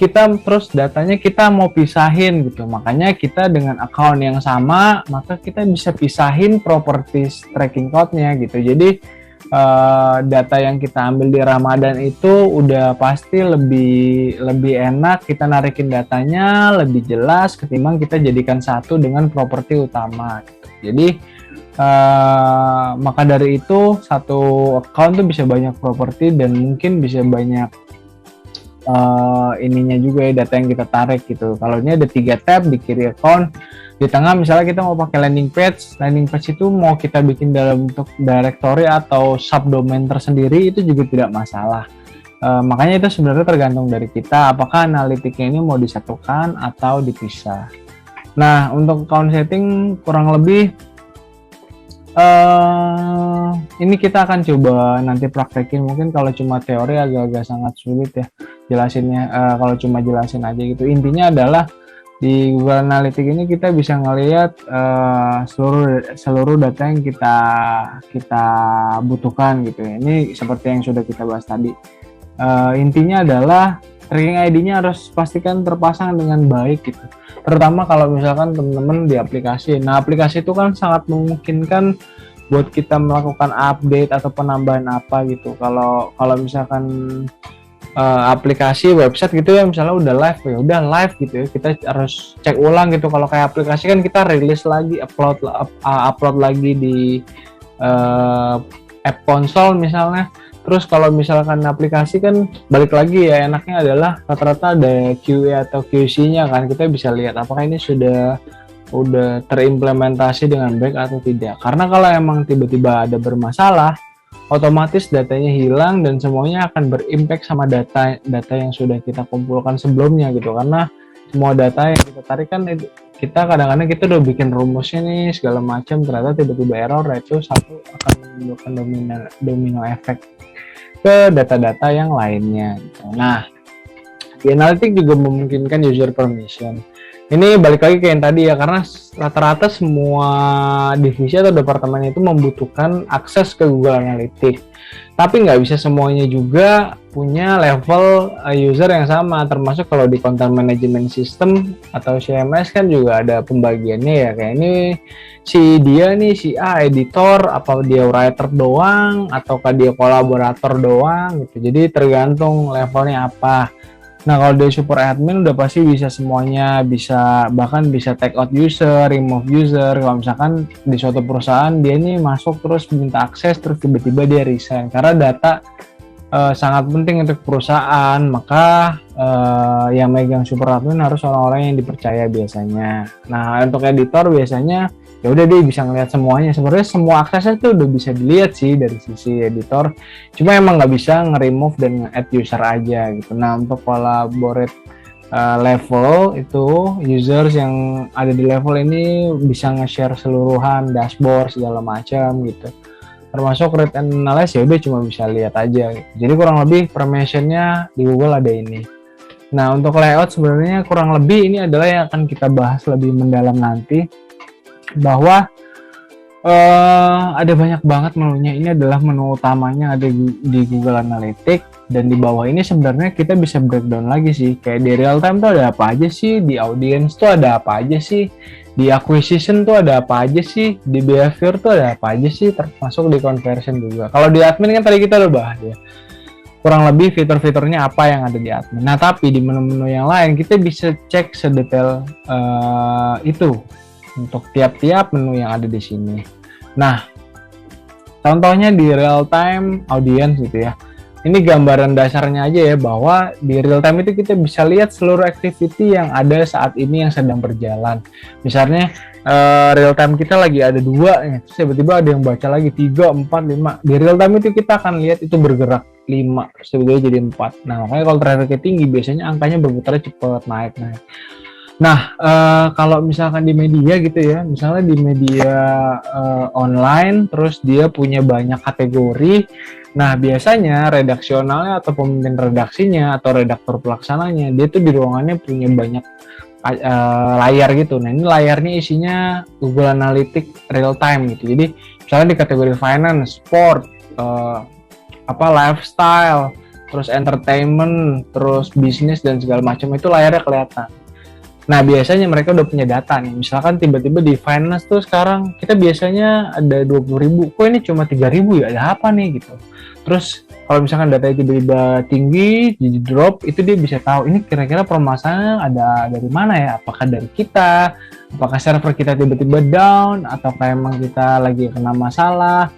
terus datanya kita mau pisahin gitu. Makanya kita dengan account yang sama, maka kita bisa pisahin properties tracking code-nya gitu. Jadi data yang kita ambil di Ramadan itu udah pasti lebih enak, kita narikin datanya lebih jelas ketimbang kita jadikan satu dengan properti utama gitu. Jadi maka dari itu satu account tuh bisa banyak properti dan mungkin bisa banyak ininya juga ya, data yang kita tarik gitu. Kalau ini ada 3 tab di kiri account, di tengah misalnya kita mau pakai landing page itu mau kita bikin dalam bentuk directory atau subdomain tersendiri itu juga tidak masalah. Makanya itu sebenarnya tergantung dari kita apakah analitiknya ini mau disatukan atau dipisah. Nah, untuk account setting kurang lebih ini kita akan coba nanti praktekin. Mungkin kalau cuma teori agak-agak sangat sulit ya jelasinnya, kalau cuma jelasin aja gitu. Intinya adalah di Google Analytics ini kita bisa ngelihat seluruh data yang kita butuhkan gitu ya. Ini seperti yang sudah kita bahas tadi. Intinya adalah tracking ID-nya harus pastikan terpasang dengan baik gitu. Terutama kalau misalkan teman-teman di aplikasi. Nah, aplikasi itu kan sangat memungkinkan buat kita melakukan update atau penambahan apa gitu. Kalau misalkan aplikasi website gitu ya, misalnya udah live ya udah live gitu ya, kita harus cek ulang gitu. Kalau kayak aplikasi kan kita rilis lagi, upload lagi di app konsol misalnya. Terus kalau misalkan aplikasi kan balik lagi ya, enaknya adalah rata-rata ada QA atau QC-nya kan, kita bisa lihat apakah ini sudah terimplementasi dengan baik atau tidak. Karena kalau emang tiba-tiba ada bermasalah, otomatis datanya hilang dan semuanya akan berimpact sama data yang sudah kita kumpulkan sebelumnya gitu. Karena semua data yang kita tarik kan kita kadang-kadang kita udah bikin rumusnya nih segala macam, ternyata tiba-tiba error, itu satu akan menimbulkan domino efek ke data-data yang lainnya gitu. Nah, di Analytics juga memungkinkan user permission. Ini balik lagi ke yang tadi ya, karena rata-rata semua divisi atau departemen itu membutuhkan akses ke Google Analytics. Tapi nggak bisa semuanya juga punya level user yang sama, termasuk kalau di content management system atau CMS kan juga ada pembagiannya ya, kayak ini si A editor, apa dia writer doang ataukah dia kolaborator doang gitu. Jadi tergantung levelnya apa. Nah, kalau dari support admin udah pasti bisa semuanya, bahkan bisa take out user, remove user. Kalau misalkan di suatu perusahaan dia ini masuk terus minta akses terus tiba-tiba dia resign karena data sangat penting untuk perusahaan, maka yang megang super admin harus orang-orang yang dipercaya biasanya. Nah, untuk editor biasanya ya udah dia bisa ngeliat semuanya. Sebenarnya semua aksesnya tuh udah bisa dilihat sih dari sisi editor. Cuma emang nggak bisa nge-remove dan nge-add user aja gitu. Nah, untuk collaborate level itu users yang ada di level ini bisa nge-share seluruhan dashboard segala macam gitu. Termasuk read and analyze ya udah cuma bisa lihat aja gitu. Jadi kurang lebih permissionnya di Google ada ini. Nah, untuk layout sebenarnya kurang lebih ini adalah yang akan kita bahas lebih mendalam nanti, bahwa ada banyak banget menunya. Ini adalah menu utamanya ada di Google Analytics, dan di bawah ini sebenarnya kita bisa breakdown lagi sih, kayak di real time tuh ada apa aja sih, di audience tuh ada apa aja sih, di acquisition tuh ada apa aja sih, di behavior tuh ada apa aja sih, termasuk di conversion juga. Kalau di admin kan tadi kita udah bahas ya, kurang lebih fitur-fiturnya apa yang ada di admin. Nah, tapi di menu-menu yang lain kita bisa cek sedetail itu untuk tiap-tiap menu yang ada di sini. Nah, contohnya di real time audience gitu ya. Ini gambaran dasarnya aja ya, bahwa di real time itu kita bisa lihat seluruh activity yang ada saat ini yang sedang berjalan. Misalnya real time kita lagi ada 2 ya, terus tiba-tiba ada yang baca lagi 3, 4, 5. Di real time itu kita akan lihat itu bergerak 5, terus tiba-tiba jadi 4. Nah, makanya kalau trafficnya tinggi biasanya angkanya berputar cepat naik. Nah, kalau misalkan di media gitu ya, misalnya di media online, terus dia punya banyak kategori. Nah, biasanya redaksionalnya atau pemimpin redaksinya atau redaktur pelaksananya, dia tuh di ruangannya punya banyak layar gitu. Nah, ini layarnya isinya Google Analytics real time gitu. Jadi, misalnya di kategori finance, sport, lifestyle, terus entertainment, terus bisnis dan segala macam, itu layarnya kelihatan. Nah, biasanya mereka udah punya data nih. Misalkan tiba-tiba di finance tuh sekarang kita biasanya ada 20.000. Kok ini cuma 3.000 ya? Ada apa nih gitu. Terus kalau misalkan datanya tiba-tiba tinggi, jadi drop, itu dia bisa tahu ini kira-kira permasalahannya ada dari mana ya? Apakah dari kita? Apakah server kita tiba-tiba down? Atau kayak emang kita lagi kena masalah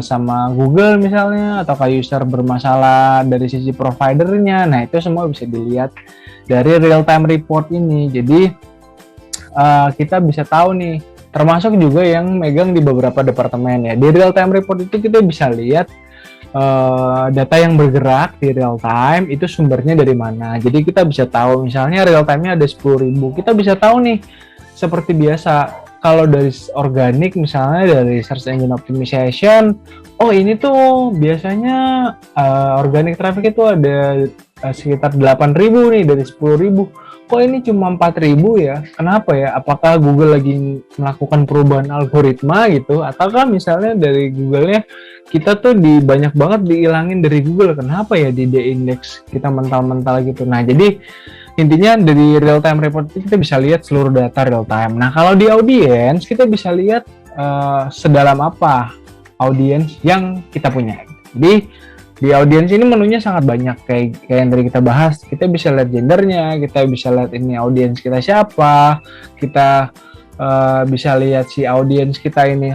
sama Google misalnya? Atau kayak user bermasalah dari sisi providernya? Nah, itu semua bisa dilihat dari real time report ini. Jadi kita bisa tahu nih, termasuk juga yang megang di beberapa departemen ya. Di real time report itu kita bisa lihat data yang bergerak di real time itu sumbernya dari mana. Jadi kita bisa tahu, misalnya real time-nya ada 10.000, kita bisa tahu nih, seperti biasa kalau dari organik misalnya dari search engine optimization, oh ini tuh biasanya organic traffic itu ada sekitar 8.000 nih dari 10.000. Kok ini cuma 4.000 ya? Kenapa ya? Apakah Google lagi melakukan perubahan algoritma gitu? Ataukah misalnya dari Google-nya kita tuh banyak banget dihilangin dari Google? Kenapa ya di de-index kita mental-mental gitu? Nah, jadi intinya dari real time report itu kita bisa lihat seluruh data real time. Nah, kalau di audience kita bisa lihat sedalam apa audience yang kita punya. Jadi di audience ini menunya sangat banyak, kayak yang tadi kita bahas. Kita bisa lihat gendernya, kita bisa lihat ini audience kita siapa, kita bisa lihat si audience kita ini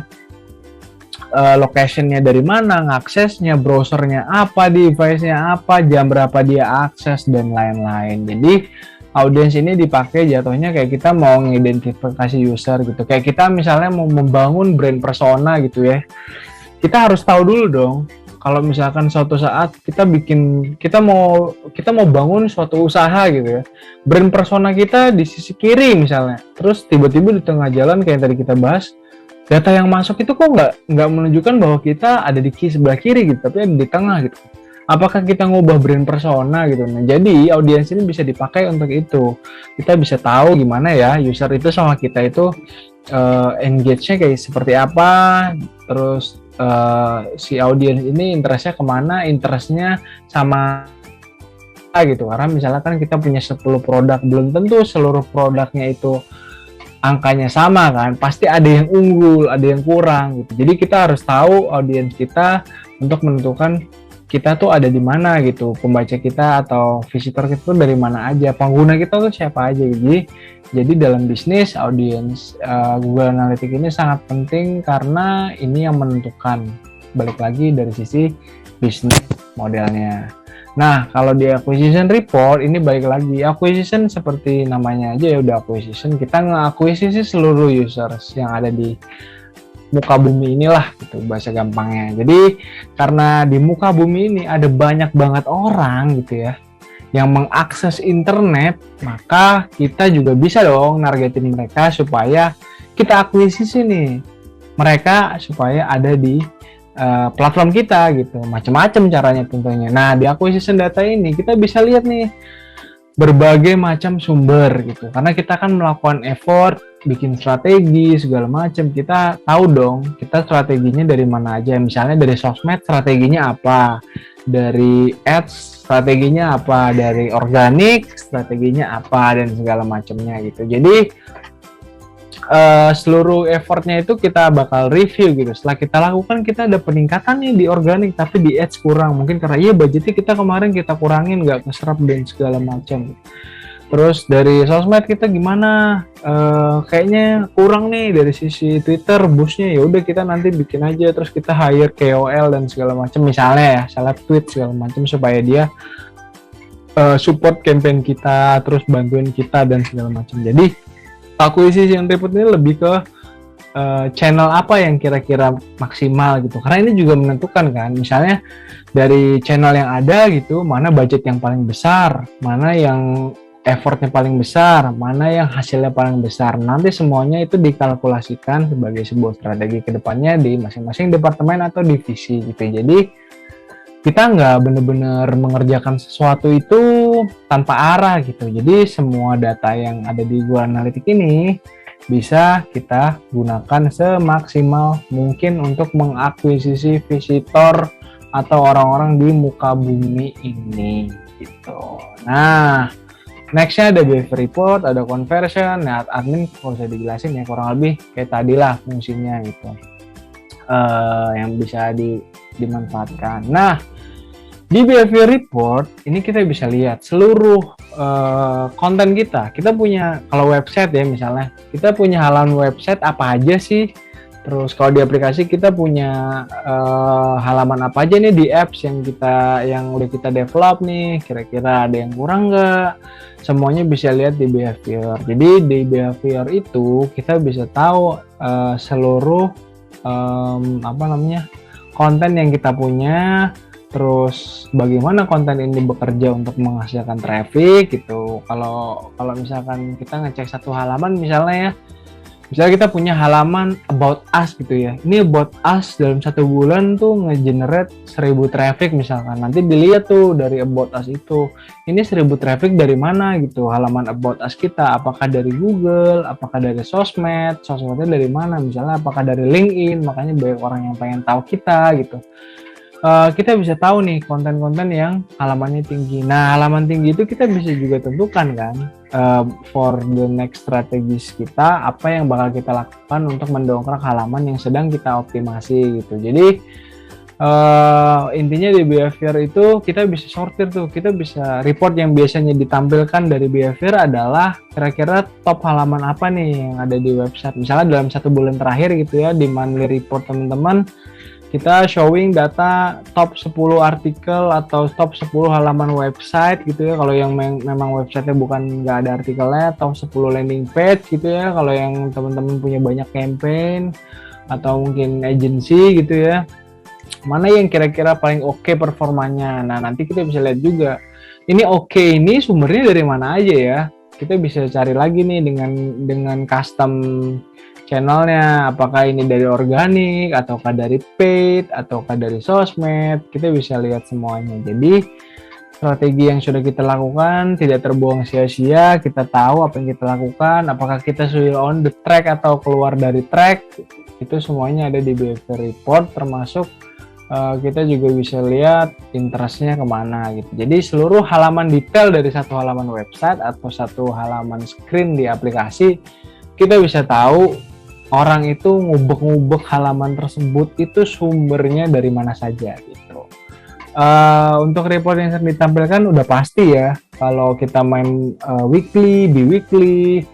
locationnya dari mana, ngaksesnya, browsernya apa, device-nya apa, jam berapa dia akses, dan lain-lain. Jadi audience ini dipakai jatuhnya kayak kita mau mengidentifikasi user gitu. Kayak kita misalnya mau membangun brand persona gitu ya. Kita harus tahu dulu dong, kalau misalkan suatu saat kita mau bangun suatu usaha gitu ya, brand persona kita di sisi kiri misalnya, terus tiba-tiba di tengah jalan kayak yang tadi kita bahas, data yang masuk itu kok nggak menunjukkan bahwa kita ada di sebelah kiri gitu, tapi ada di tengah gitu. Apakah kita ngubah brand persona gitu? Nah, jadi audiens ini bisa dipakai untuk itu. Kita bisa tahu gimana ya user itu sama kita itu engage-nya kayak seperti apa, terus si audiens ini interestnya kemana, interestnya sama gitu. Karena misalnya kan kita punya 10 produk, belum tentu seluruh produknya itu angkanya sama kan, pasti ada yang unggul, ada yang kurang gitu. Jadi kita harus tahu audiens kita untuk menentukan kita tuh ada di mana gitu, pembaca kita atau visitor kita tuh dari mana aja, pengguna kita tuh siapa aja. Jadi dalam bisnis audiens Google Analytics ini sangat penting karena ini yang menentukan, balik lagi dari sisi bisnis. modelnya. Nah, kalau di acquisition report ini balik lagi, acquisition seperti namanya aja ya udah acquisition, kita nge-akuisisi seluruh users yang ada di muka bumi inilah gitu bahasa gampangnya. Jadi karena di muka bumi ini ada banyak banget orang gitu ya yang mengakses internet, maka kita juga bisa dong nargetin mereka supaya kita akuisisi nih mereka supaya ada di platform kita gitu. Macam-macam caranya tentunya. Nah, di acquisition data ini kita bisa lihat nih berbagai macam sumber gitu. Karena kita kan melakukan effort bikin strategi segala macam. Kita tahu dong kita strateginya dari mana aja. Misalnya dari sosmed strateginya apa? Dari ads strateginya apa? Dari organik strateginya apa dan segala macamnya gitu. Jadi seluruh effortnya itu kita bakal review gitu. Setelah kita lakukan kita ada peningkatan nih di organik tapi di ads kurang, mungkin karena iya budgetnya kita kemarin kita kurangin nggak keserap dan segala macam. Terus dari sosmed kita gimana, kayaknya kurang nih dari sisi Twitter boostnya, ya udah kita nanti bikin aja, terus kita hire KOL dan segala macam misalnya ya, seleb tweet segala macam supaya dia support campaign kita, terus bantuin kita dan segala macam. Jadi acquisition report ini lebih ke channel apa yang kira-kira maksimal gitu, karena ini juga menentukan kan, misalnya dari channel yang ada gitu, mana budget yang paling besar, mana yang effortnya paling besar, mana yang hasilnya paling besar. Nanti semuanya itu dikalkulasikan sebagai sebuah strategi kedepannya di masing-masing departemen atau divisi gitu. Jadi kita nggak bener-bener mengerjakan sesuatu itu tanpa arah gitu. Jadi semua data yang ada di Google Analytics ini bisa kita gunakan semaksimal mungkin untuk mengakuisisi visitor atau orang-orang di muka bumi ini gitu. Nah, nextnya ada behavior report, ada conversion. Nah, admin kalau bisa dijelasin ya kurang lebih kayak tadi lah fungsinya gitu, yang bisa dimanfaatkan. Nah, di behavior report ini kita bisa lihat seluruh konten kita. Kita punya, kalau website ya misalnya, kita punya halaman website apa aja sih. Terus kalau di aplikasi kita punya halaman apa aja nih di apps yang udah kita develop nih. Kira-kira ada yang kurang nggak? Semuanya bisa lihat di behavior. Jadi di behavior itu kita bisa tahu seluruh konten yang kita punya. Terus bagaimana konten ini bekerja untuk menghasilkan traffic gitu. Kalau misalkan kita ngecek satu halaman misalnya kita punya halaman about us gitu ya. Ini about us dalam 1 bulan tuh nge-generate 1000 traffic misalkan. Nanti dilihat tuh dari about us itu. Ini 1000 traffic dari mana gitu halaman about us kita. Apakah dari Google, apakah dari sosmednya dari mana. Misalnya apakah dari LinkedIn, makanya banyak orang yang pengen tahu kita gitu. Kita bisa tahu nih konten-konten yang halamannya tinggi. Nah, halaman tinggi itu kita bisa juga tentukan kan, for the next strategis kita, apa yang bakal kita lakukan untuk mendongkrak halaman yang sedang kita optimasi gitu. Jadi intinya di behavior itu kita bisa sortir tuh, kita bisa report yang biasanya ditampilkan dari behavior adalah kira-kira top halaman apa nih yang ada di website. Misalnya dalam 1 bulan terakhir gitu ya, di monthly report teman-teman, kita showing data top 10 artikel atau top 10 halaman website gitu ya. Kalau yang memang websitenya bukan nggak ada artikelnya, top 10 landing page gitu ya. Kalau yang teman-teman punya banyak campaign atau mungkin agency gitu ya, mana yang kira-kira paling oke performanya. Nah, nanti kita bisa lihat juga ini oke ini sumbernya dari mana aja ya. Kita bisa cari lagi nih dengan custom channelnya, apakah ini dari organik, ataukah dari paid, ataukah dari sosmed. Kita bisa lihat semuanya. Jadi strategi yang sudah kita lakukan tidak terbuang sia-sia. Kita tahu apa yang kita lakukan, apakah kita sudah on the track atau keluar dari track. Itu semuanya ada di behavior report, termasuk kita juga bisa lihat interestnya kemana gitu. Jadi seluruh halaman detail dari satu halaman website atau satu halaman screen di aplikasi, kita bisa tahu orang itu ngubek-ngubek halaman tersebut itu sumbernya dari mana saja gitu. Untuk report yang sering ditampilkan udah pasti ya, kalau kita main weekly, bi-weekly,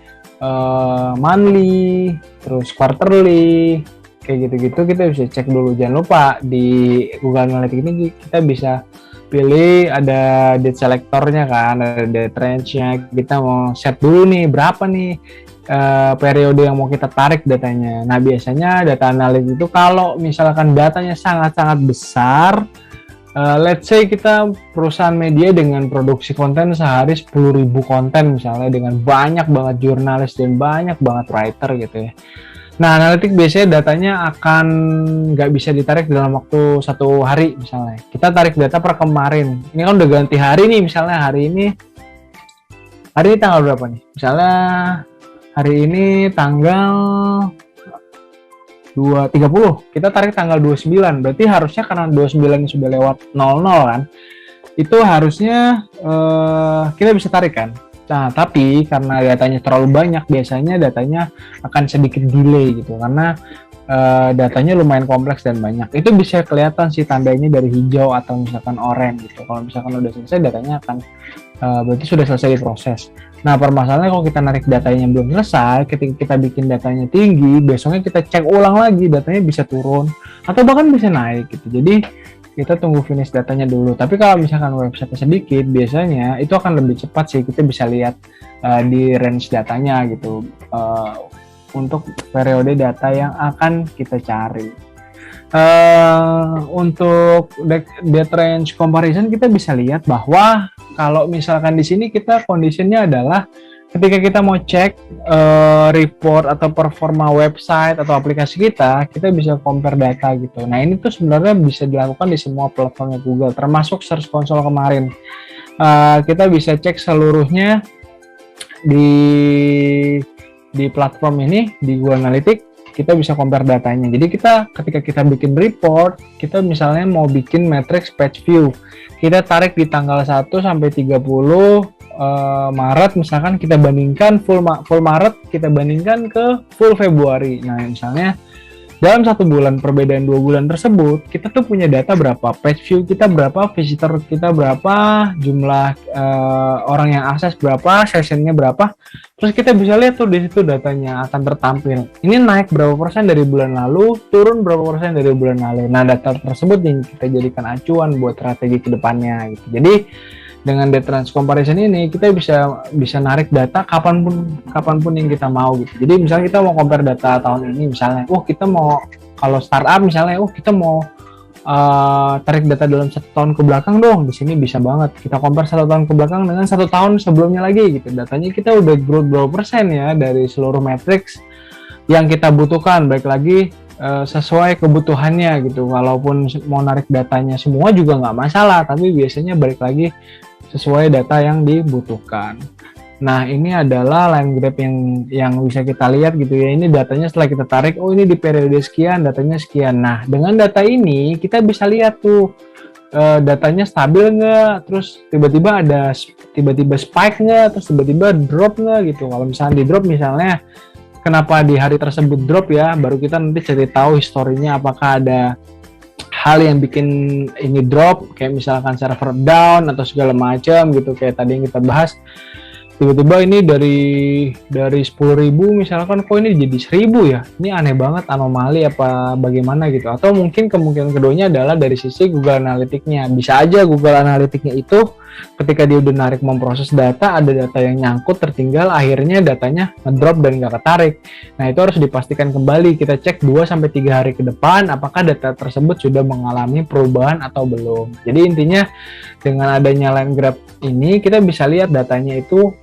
monthly, terus quarterly, kayak gitu-gitu kita bisa cek dulu. Jangan lupa di Google Analytics ini kita bisa pilih ada date selectornya kan, ada date range-nya. Kita mau set dulu nih berapa nih periode yang mau kita tarik datanya. Nah biasanya data analytics itu kalau misalkan datanya sangat-sangat besar, let's say kita perusahaan media dengan produksi konten sehari 10.000 konten misalnya, dengan banyak banget jurnalis dan banyak banget writer gitu ya. Nah, analitik biasanya datanya akan nggak bisa ditarik dalam waktu 1 hari misalnya. Kita tarik data per kemarin. Ini kan udah ganti hari nih, misalnya hari ini tanggal berapa nih? Misalnya hari ini tanggal 30, kita tarik tanggal 29, berarti harusnya karena 29 sudah lewat 00 kan, itu harusnya kita bisa tarik kan. Nah tapi karena datanya terlalu banyak, biasanya datanya akan sedikit delay gitu, karena datanya lumayan kompleks dan banyak. Itu bisa kelihatan sih tandanya dari hijau atau misalkan oranye gitu. Kalau misalkan udah selesai, datanya akan berarti sudah selesai diproses. Nah permasalahannya kalau kita narik datanya belum selesai, ketika kita bikin datanya tinggi, besoknya kita cek ulang lagi, datanya bisa turun atau bahkan bisa naik gitu. Jadi kita tunggu finish datanya dulu. Tapi kalau misalkan website sedikit, biasanya itu akan lebih cepat sih, kita bisa lihat di range datanya gitu, untuk periode data yang akan kita cari. Untuk date range comparison kita bisa lihat bahwa kalau misalkan di sini kita conditionnya adalah ketika kita mau cek report atau performa website atau aplikasi kita bisa compare data gitu. Nah ini tuh sebenarnya bisa dilakukan di semua platformnya Google, termasuk Search Console kemarin. Kita bisa cek seluruhnya di platform ini, di Google Analytics. Kita bisa compare datanya. Jadi ketika kita bikin report, kita misalnya mau bikin matrix page view, kita tarik di tanggal 1 sampai 30 Maret, misalkan kita bandingkan full Maret, kita bandingkan ke full Februari. Nah misalnya dalam 1 bulan, perbedaan 2 bulan tersebut, kita tuh punya data berapa, page view kita berapa, visitor kita berapa, jumlah orang yang akses berapa, sessionnya berapa. Terus kita bisa lihat tuh di situ datanya akan tertampil. Ini naik berapa persen dari bulan lalu, turun berapa persen dari bulan lalu. Nah data tersebut yang kita jadikan acuan buat strategi kedepannya gitu. Jadi dengan data range comparison ini kita bisa narik data kapanpun yang kita mau gitu. Jadi misalnya kita mau compare data tahun ini, misalnya kita mau, kalau startup misalnya kita mau tarik data dalam 1 tahun ke belakang dong, di sini bisa banget kita compare 1 tahun ke belakang dengan 1 tahun sebelumnya lagi gitu. Datanya kita udah growth berapa persen ya dari seluruh matrix yang kita butuhkan, baik lagi sesuai kebutuhannya gitu. Walaupun mau narik datanya semua juga nggak masalah, tapi biasanya balik lagi sesuai data yang dibutuhkan. Nah ini adalah line graph yang bisa kita lihat gitu ya. Ini datanya setelah kita tarik, ini di periode sekian, datanya sekian. Nah dengan data ini kita bisa lihat tuh datanya stabil nggak, terus tiba-tiba spike nggak, terus tiba-tiba drop nggak gitu. Kalau misalnya di drop, misalnya kenapa di hari tersebut drop ya, baru kita nanti cari tahu historinya apakah ada hal yang bikin ini drop, kayak misalkan server down atau segala macam gitu, kayak tadi yang kita bahas. Tiba-tiba ini dari 10.000 misalkan kok ini jadi 1.000 ya, ini aneh banget, anomali apa bagaimana gitu. Atau mungkin kemungkinan keduanya adalah dari sisi Google Analytics-nya. Bisa aja Google Analytics-nya itu ketika dia udah narik memproses data, ada data yang nyangkut tertinggal, akhirnya datanya ngedrop dan nggak ketarik. Nah itu harus dipastikan kembali, kita cek 2-3 hari ke depan apakah data tersebut sudah mengalami perubahan atau belum. Jadi intinya dengan adanya line graph ini kita bisa lihat datanya itu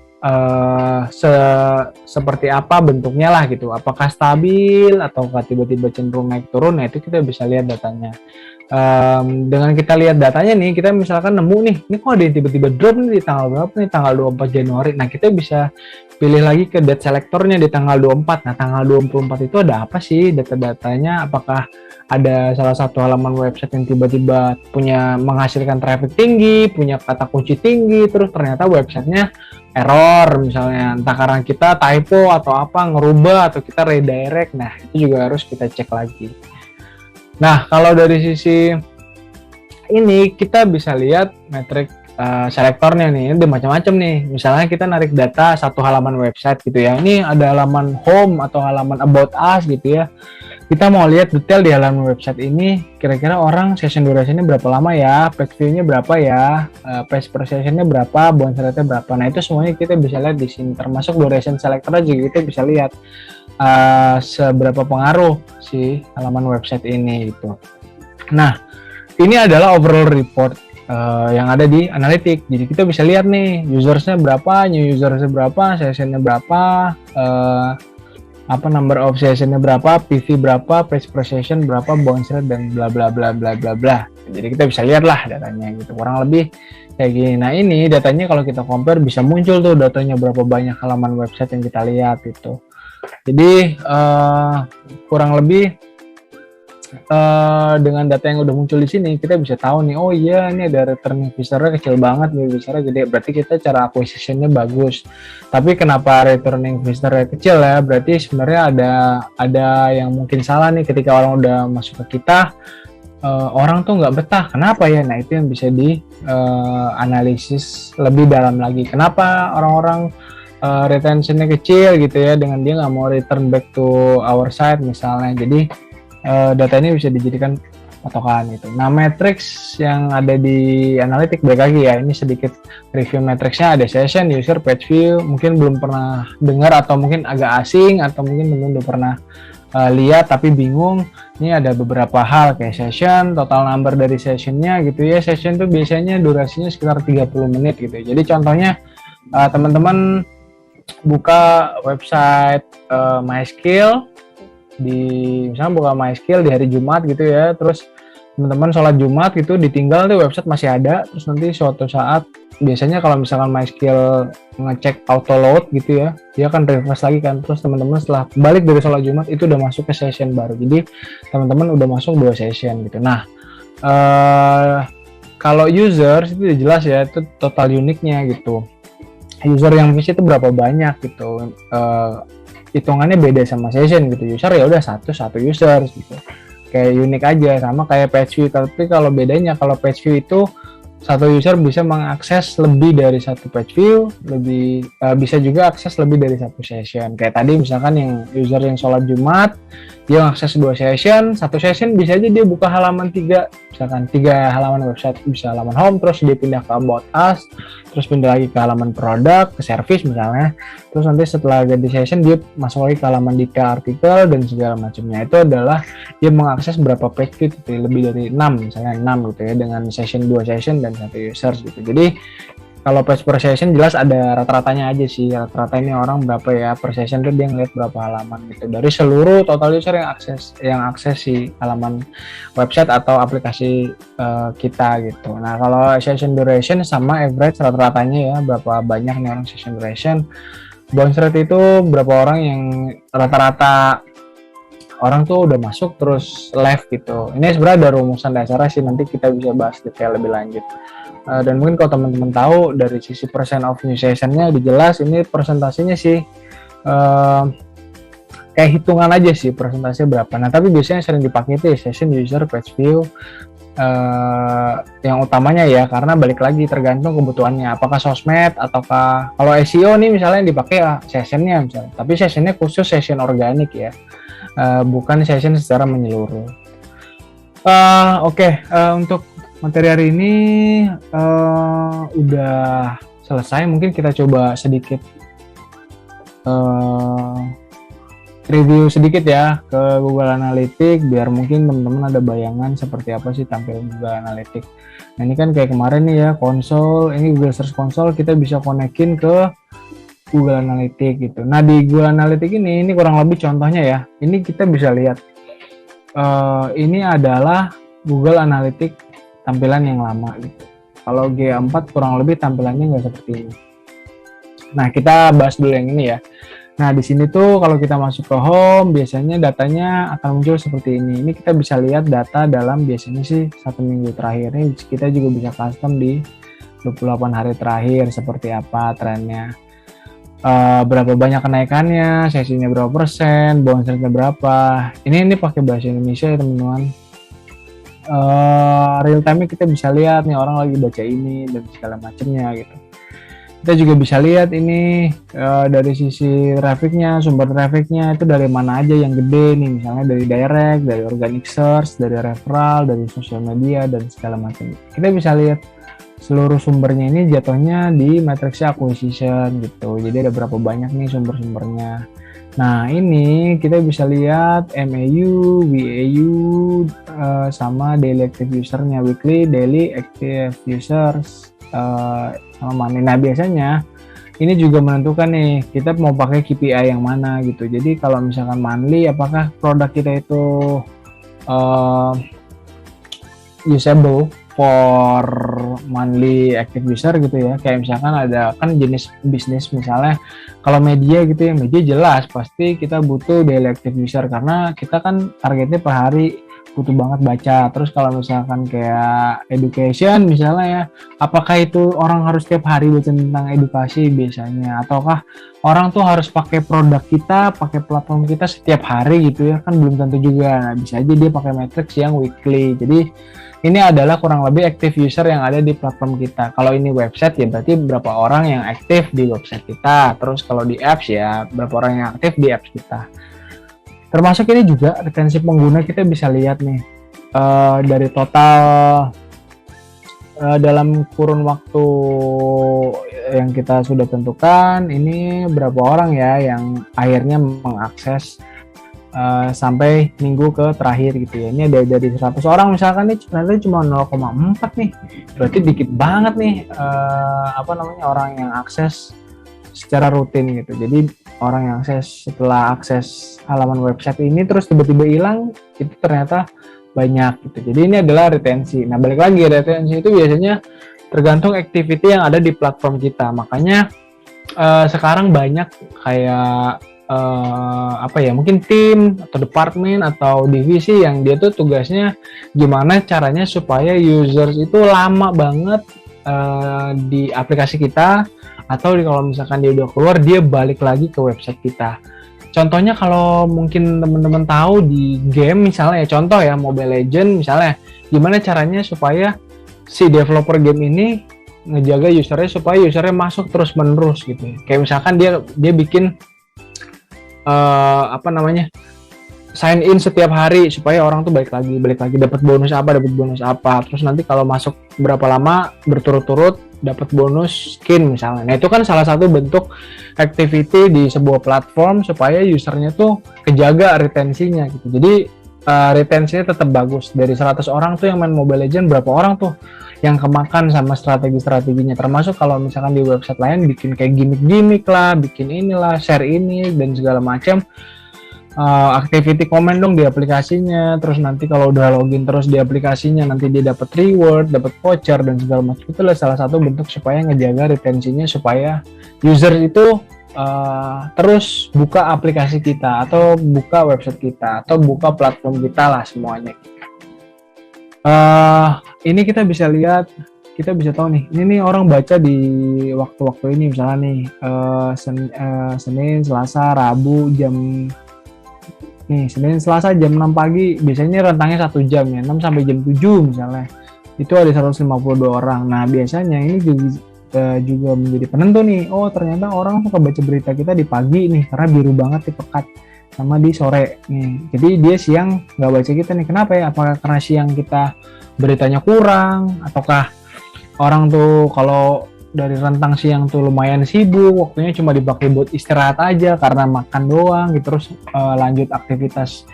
seperti apa bentuknya lah gitu, apakah stabil atau tiba-tiba cenderung naik turun. Nah itu kita bisa lihat datanya. Dengan kita lihat datanya nih, kita misalkan nemu nih, ini kok ada yang tiba-tiba drop nih di tanggal berapa nih, tanggal 24 Januari. Nah kita bisa pilih lagi ke date selectornya di tanggal 24. Nah tanggal 24 itu ada apa sih data-datanya, apakah ada salah satu halaman website yang tiba-tiba punya menghasilkan traffic tinggi, punya kata kunci tinggi, terus ternyata websitenya error misalnya, entah karena kita typo atau apa, ngerubah atau kita redirect. Nah itu juga harus kita cek lagi. Nah kalau dari sisi ini kita bisa lihat metrik selektornya nih, ada macam-macam nih. Misalnya kita narik data satu halaman website gitu ya, ini ada halaman home atau halaman about us gitu ya. kita mau lihat detail di halaman website ini, kira-kira orang session durasinya berapa lama ya, page view-nya berapa ya, page per session-nya berapa, bounce rate-nya berapa. Nah, itu semuanya kita bisa lihat di sini. Termasuk duration selector juga kita bisa lihat seberapa pengaruh si halaman website ini gitu. Nah, ini adalah overall report yang ada di Analytics. Jadi kita bisa lihat nih, usersnya berapa, new usersnya berapa, sessionnya berapa, number of sessionnya berapa, PV berapa, page per session berapa, bounce rate dan bla bla bla bla bla bla. Jadi kita bisa lihat lah datanya gitu, kurang lebih kayak gini. Nah, ini datanya kalau kita compare bisa muncul tuh datanya berapa banyak halaman website yang kita lihat itu. Jadi kurang lebih dengan data yang udah muncul di sini kita bisa tahu nih, oh iya ini ada returning visitor-nya kecil banget, nih visitor-nya gede, berarti kita cara acquisition-nya bagus. Tapi kenapa returning visitor-nya kecil ya? Berarti sebenarnya ada yang mungkin salah nih ketika orang udah masuk ke kita, orang tuh nggak betah. Kenapa ya? Nah, itu yang bisa di analisis lebih dalam lagi. Kenapa orang-orang retention-nya kecil gitu ya, dengan dia nggak mau return back to our site misalnya. Jadi data ini bisa dijadikan patokan itu. Nah, matrix yang ada di Analytics balik lagi ya, ini sedikit review matrixnya, ada session, user, page view, mungkin belum pernah dengar atau mungkin agak asing atau mungkin teman udah pernah lihat tapi bingung. Ini ada beberapa hal kayak session, total number dari sessionnya gitu ya. Session tuh biasanya durasinya sekitar 30 menit gitu. Jadi contohnya teman-teman buka website MySkill, misalnya buka MySkill di hari Jumat gitu ya, terus teman-teman sholat Jumat gitu, ditinggal tuh website masih ada, terus nanti suatu saat biasanya kalau misalkan MySkill ngecek auto load gitu ya, dia akan refresh lagi kan, terus teman-teman setelah balik dari sholat Jumat itu udah masuk ke session baru, jadi teman-teman udah masuk 2 session gitu. Nah, kalau user itu udah jelas ya, itu total unique-nya gitu, user yang visit itu berapa banyak gitu, hitungannya beda sama session gitu. User ya udah satu user gitu, kayak unik aja, sama kayak page view. Tapi kalau bedanya, kalau page view itu satu user bisa mengakses lebih dari satu page view, bisa juga akses lebih dari satu session. Kayak tadi misalkan yang user yang sholat Jumat, dia mengakses 2 session, satu session bisa aja dia buka halaman 3, misalkan 3 halaman website, bisa halaman home, terus dia pindah ke about us, terus pindah lagi ke halaman produk, ke service misalnya, terus nanti setelah ganti session dia masuk lagi ke halaman detail artikel dan segala macamnya. Itu adalah dia mengakses berapa page view gitu, lebih dari 6 misalnya 6 gitu ya, dengan session 2 session dan 1 users gitu. Jadi kalau page per session jelas ada rata-ratanya aja sih, rata-rata ini orang berapa ya per session tuh dia ngeliat berapa halaman gitu dari seluruh total user yang akses si halaman website atau aplikasi kita gitu. Nah, kalau session duration sama average rata-ratanya ya, berapa banyak nih orang session duration. Bounce rate itu berapa orang yang rata-rata orang tuh udah masuk terus left gitu. Ini sebenarnya ada rumusan dasarnya sih, nanti kita bisa bahas detail lebih lanjut. Dan mungkin kalau teman-teman tahu dari sisi percent of new session-nya dijelas, ini persentasenya sih kayak hitungan aja sih persentasenya berapa. Nah, tapi biasanya sering dipakai itu session, user, page view yang utamanya ya, karena balik lagi tergantung kebutuhannya, apakah sosmed ataukah kalau SEO nih misalnya yang dipakai ya sessionnya misalnya, tapi sessionnya khusus session organik ya, bukan session secara menyeluruh. Oke. Untuk materi hari ini udah selesai. Mungkin kita coba sedikit review sedikit ya ke Google Analytics, biar mungkin teman-teman ada bayangan seperti apa sih tampilan Google Analytics. Nah, ini kan kayak kemarin nih ya, konsol, ini Google Search Console kita bisa konekin ke Google Analytics gitu. Nah, di Google Analytics ini kurang lebih contohnya ya, ini kita bisa lihat ini adalah Google Analytics tampilan yang lama gitu. Kalau G4 kurang lebih tampilannya nggak seperti ini. Nah, kita bahas dulu yang ini ya. Nah, di sini tuh kalau kita masuk ke home, biasanya datanya akan muncul seperti ini. Ini kita bisa lihat data dalam biasanya sih 1 minggu terakhir. Ini kita juga bisa custom di 28 hari terakhir seperti apa trennya. Berapa banyak kenaikannya, sesinya berapa persen, bounce rate-nya berapa. Ini pakai bahasa Indonesia ya teman-teman. Real time kita bisa lihat nih orang lagi baca ini dan segala macamnya gitu. Kita juga bisa lihat ini dari sisi trafficnya, sumber trafficnya itu dari mana aja yang gede nih, misalnya dari direct, dari organic search, dari referral, dari sosial media dan segala macam. Kita bisa lihat seluruh sumbernya ini jatuhnya di matriks acquisition gitu. Jadi ada berapa banyak nih sumber-sumbernya. Nah, ini kita bisa lihat MAU, WAU, sama daily active usernya, weekly, daily active users, sama money. Nah, biasanya ini juga menentukan nih kita mau pakai KPI yang mana gitu. Jadi kalau misalkan monthly, apakah produk kita itu usable for monthly active user gitu ya. Kayak misalkan ada kan jenis bisnis, misalnya kalau media gitu ya, media jelas pasti kita butuh daily active user karena kita kan targetnya per hari butuh banget baca. Terus kalau misalkan kayak education misalnya ya, apakah itu orang harus tiap hari baca tentang edukasi biasanya, ataukah orang tuh harus pakai produk kita, pakai platform kita setiap hari gitu ya, kan belum tentu juga. Nah, bisa aja dia pakai matrix yang weekly. Jadi ini adalah kurang lebih active user yang ada di platform kita. Kalau ini website ya berarti berapa orang yang aktif di website kita. Terus kalau di apps ya berapa orang yang aktif di apps kita. Termasuk ini juga retensi pengguna, kita bisa lihat nih dari total dalam kurun waktu yang kita sudah tentukan, ini berapa orang ya yang akhirnya mengakses sampai minggu ke terakhir gitu ya. Ini ada dari 100 orang misalkan nih ternyata cuma 0,4 nih. Berarti dikit banget nih orang yang akses secara rutin gitu. Jadi orang yang akses setelah akses halaman website ini terus tiba-tiba hilang, itu ternyata banyak gitu. Jadi ini adalah retensi. Nah, balik lagi, retensi itu biasanya tergantung activity yang ada di platform kita. Makanya sekarang banyak kayak mungkin tim atau departemen atau divisi yang dia tuh tugasnya gimana caranya supaya users itu lama banget di aplikasi kita, atau kalau misalkan dia udah keluar dia balik lagi ke website kita. Contohnya kalau mungkin teman-teman tahu di game misalnya ya, contoh ya Mobile Legends misalnya, gimana caranya supaya si developer game ini ngejaga usernya supaya usernya masuk terus menerus gitu. Kayak misalkan dia bikin sign in setiap hari supaya orang tuh balik lagi dapat bonus apa, terus nanti kalau masuk berapa lama berturut-turut dapat bonus skin misalnya. Nah, itu kan salah satu bentuk activity di sebuah platform supaya usernya tuh kejaga retensinya gitu. Jadi retensinya tetap bagus. Dari 100 orang tuh yang main Mobile Legends, berapa orang tuh yang kemakan sama strategi-strateginya, termasuk kalau misalkan di website lain bikin kayak gimmick-gimmick lah, bikin inilah, share ini dan segala macam. Activity komen dong di aplikasinya, terus nanti kalau udah login terus di aplikasinya nanti dia dapat reward, dapat voucher dan segala macam. Itu adalah salah satu bentuk supaya ngejaga retensinya, supaya user itu terus buka aplikasi kita atau buka website kita atau buka platform kita lah semuanya. Ini kita bisa lihat, kita bisa tahu nih, ini nih orang baca di waktu-waktu ini misalnya nih Senin, Selasa, Rabu Senin, Selasa jam 6 pagi, biasanya rentangnya 1 jam ya, 6 sampai jam 7 misalnya. Itu ada 152 orang. Nah, biasanya ini juga menjadi penentu nih. Oh, ternyata orang suka baca berita kita di pagi nih, karena biru banget di pekat, sama di sore nih. Jadi dia siang nggak baca kita nih. Kenapa ya? Apakah karena siang kita beritanya kurang, ataukah orang tuh kalau dari rentang siang tuh lumayan sibuk, waktunya cuma dipakai buat istirahat aja karena makan doang gitu, terus lanjut aktivitas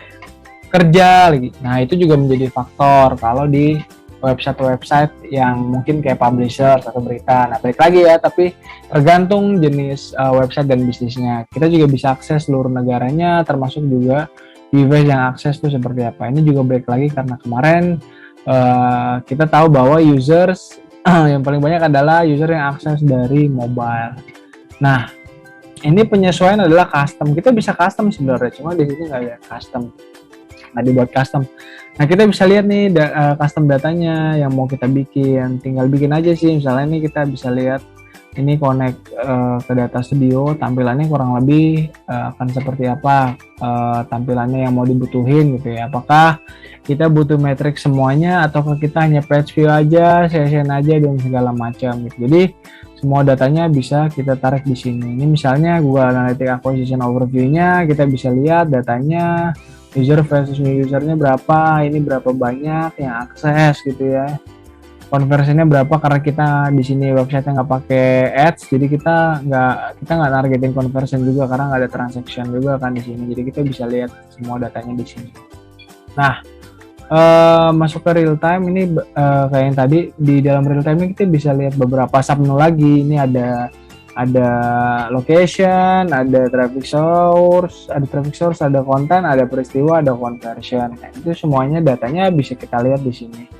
kerja lagi. Nah, itu juga menjadi faktor kalau di website yang mungkin kayak publisher atau berita. Nah, balik lagi ya, tapi tergantung jenis website dan bisnisnya. Kita juga bisa akses seluruh negaranya, termasuk juga device yang akses tuh seperti apa. Ini juga balik lagi karena kemarin kita tahu bahwa users yang paling banyak adalah user yang akses dari mobile. Nah, ini penyesuaian adalah custom. Kita bisa custom sebenarnya, cuma di sini nggak ada custom, nggak dibuat custom. Nah, kita bisa lihat nih custom datanya yang mau kita bikin. Tinggal bikin aja sih. Misalnya ini kita bisa lihat ini connect ke data studio, tampilannya kurang lebih akan seperti apa tampilannya yang mau dibutuhin gitu ya. Apakah kita butuh matrix semuanya, atau kita hanya page view aja, session aja dan segala macam gitu. Jadi semua datanya bisa kita tarik di sini. Ini misalnya Google Analytics Acquisition Overview-nya, kita bisa lihat datanya, user versus new usernya berapa, ini berapa banyak yang akses gitu ya. Conversionnya berapa karena kita di sini website nggak pakai ads, jadi kita nggak targetin conversion juga karena nggak ada transaction juga kan di sini. Jadi kita bisa lihat semua datanya di sini. Nah, masuk ke real time ini kayak yang tadi di dalam real time ini kita bisa lihat beberapa submenu lagi. Ini ada location, ada traffic source, ada konten, ada peristiwa, ada conversion. Nah, itu semuanya datanya bisa kita lihat di sini.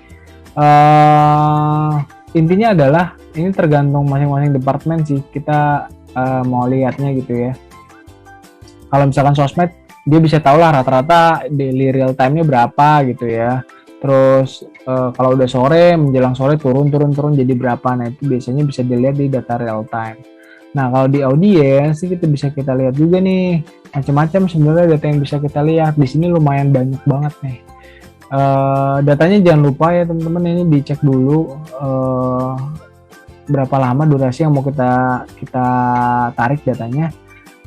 Intinya adalah ini tergantung masing-masing departemen sih kita mau lihatnya gitu ya. Kalau misalkan sosmed dia bisa tahu lah rata-rata daily real time-nya berapa gitu ya. Terus kalau udah sore menjelang sore turun jadi berapa. Nah itu biasanya bisa dilihat di data real time. Nah kalau di audience kita bisa kita lihat juga nih macam-macam sebenarnya data yang bisa kita lihat. Di sini lumayan banyak banget nih. Datanya jangan lupa ya teman-teman, ini dicek dulu berapa lama durasi yang mau kita tarik datanya.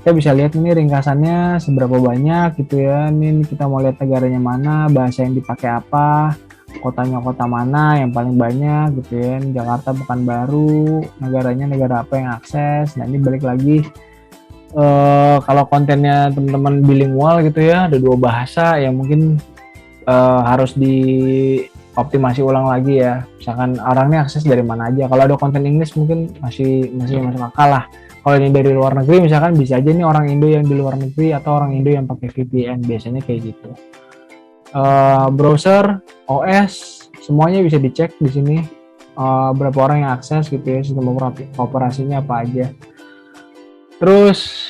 Kita bisa lihat ini ringkasannya seberapa banyak gitu ya. Ini kita mau lihat negaranya mana, bahasa yang dipakai apa, kotanya kota mana yang paling banyak gitu ya. Jakarta, Pekanbaru, negaranya negara apa yang akses. Nah ini balik lagi kalau kontennya teman-teman bilingual gitu ya, ada 2 bahasa yang mungkin harus dioptimasi ulang lagi ya. Misalkan orangnya akses dari mana aja. Kalau ada konten Inggris mungkin masih masuk akal lah. Kalau ini dari luar negeri misalkan bisa aja nih orang Indo yang di luar negeri atau orang Indo yang pakai VPN, biasanya kayak gitu. Browser, OS, semuanya bisa dicek di sini. Berapa orang yang akses gitu ya, sistem operasinya apa aja. Terus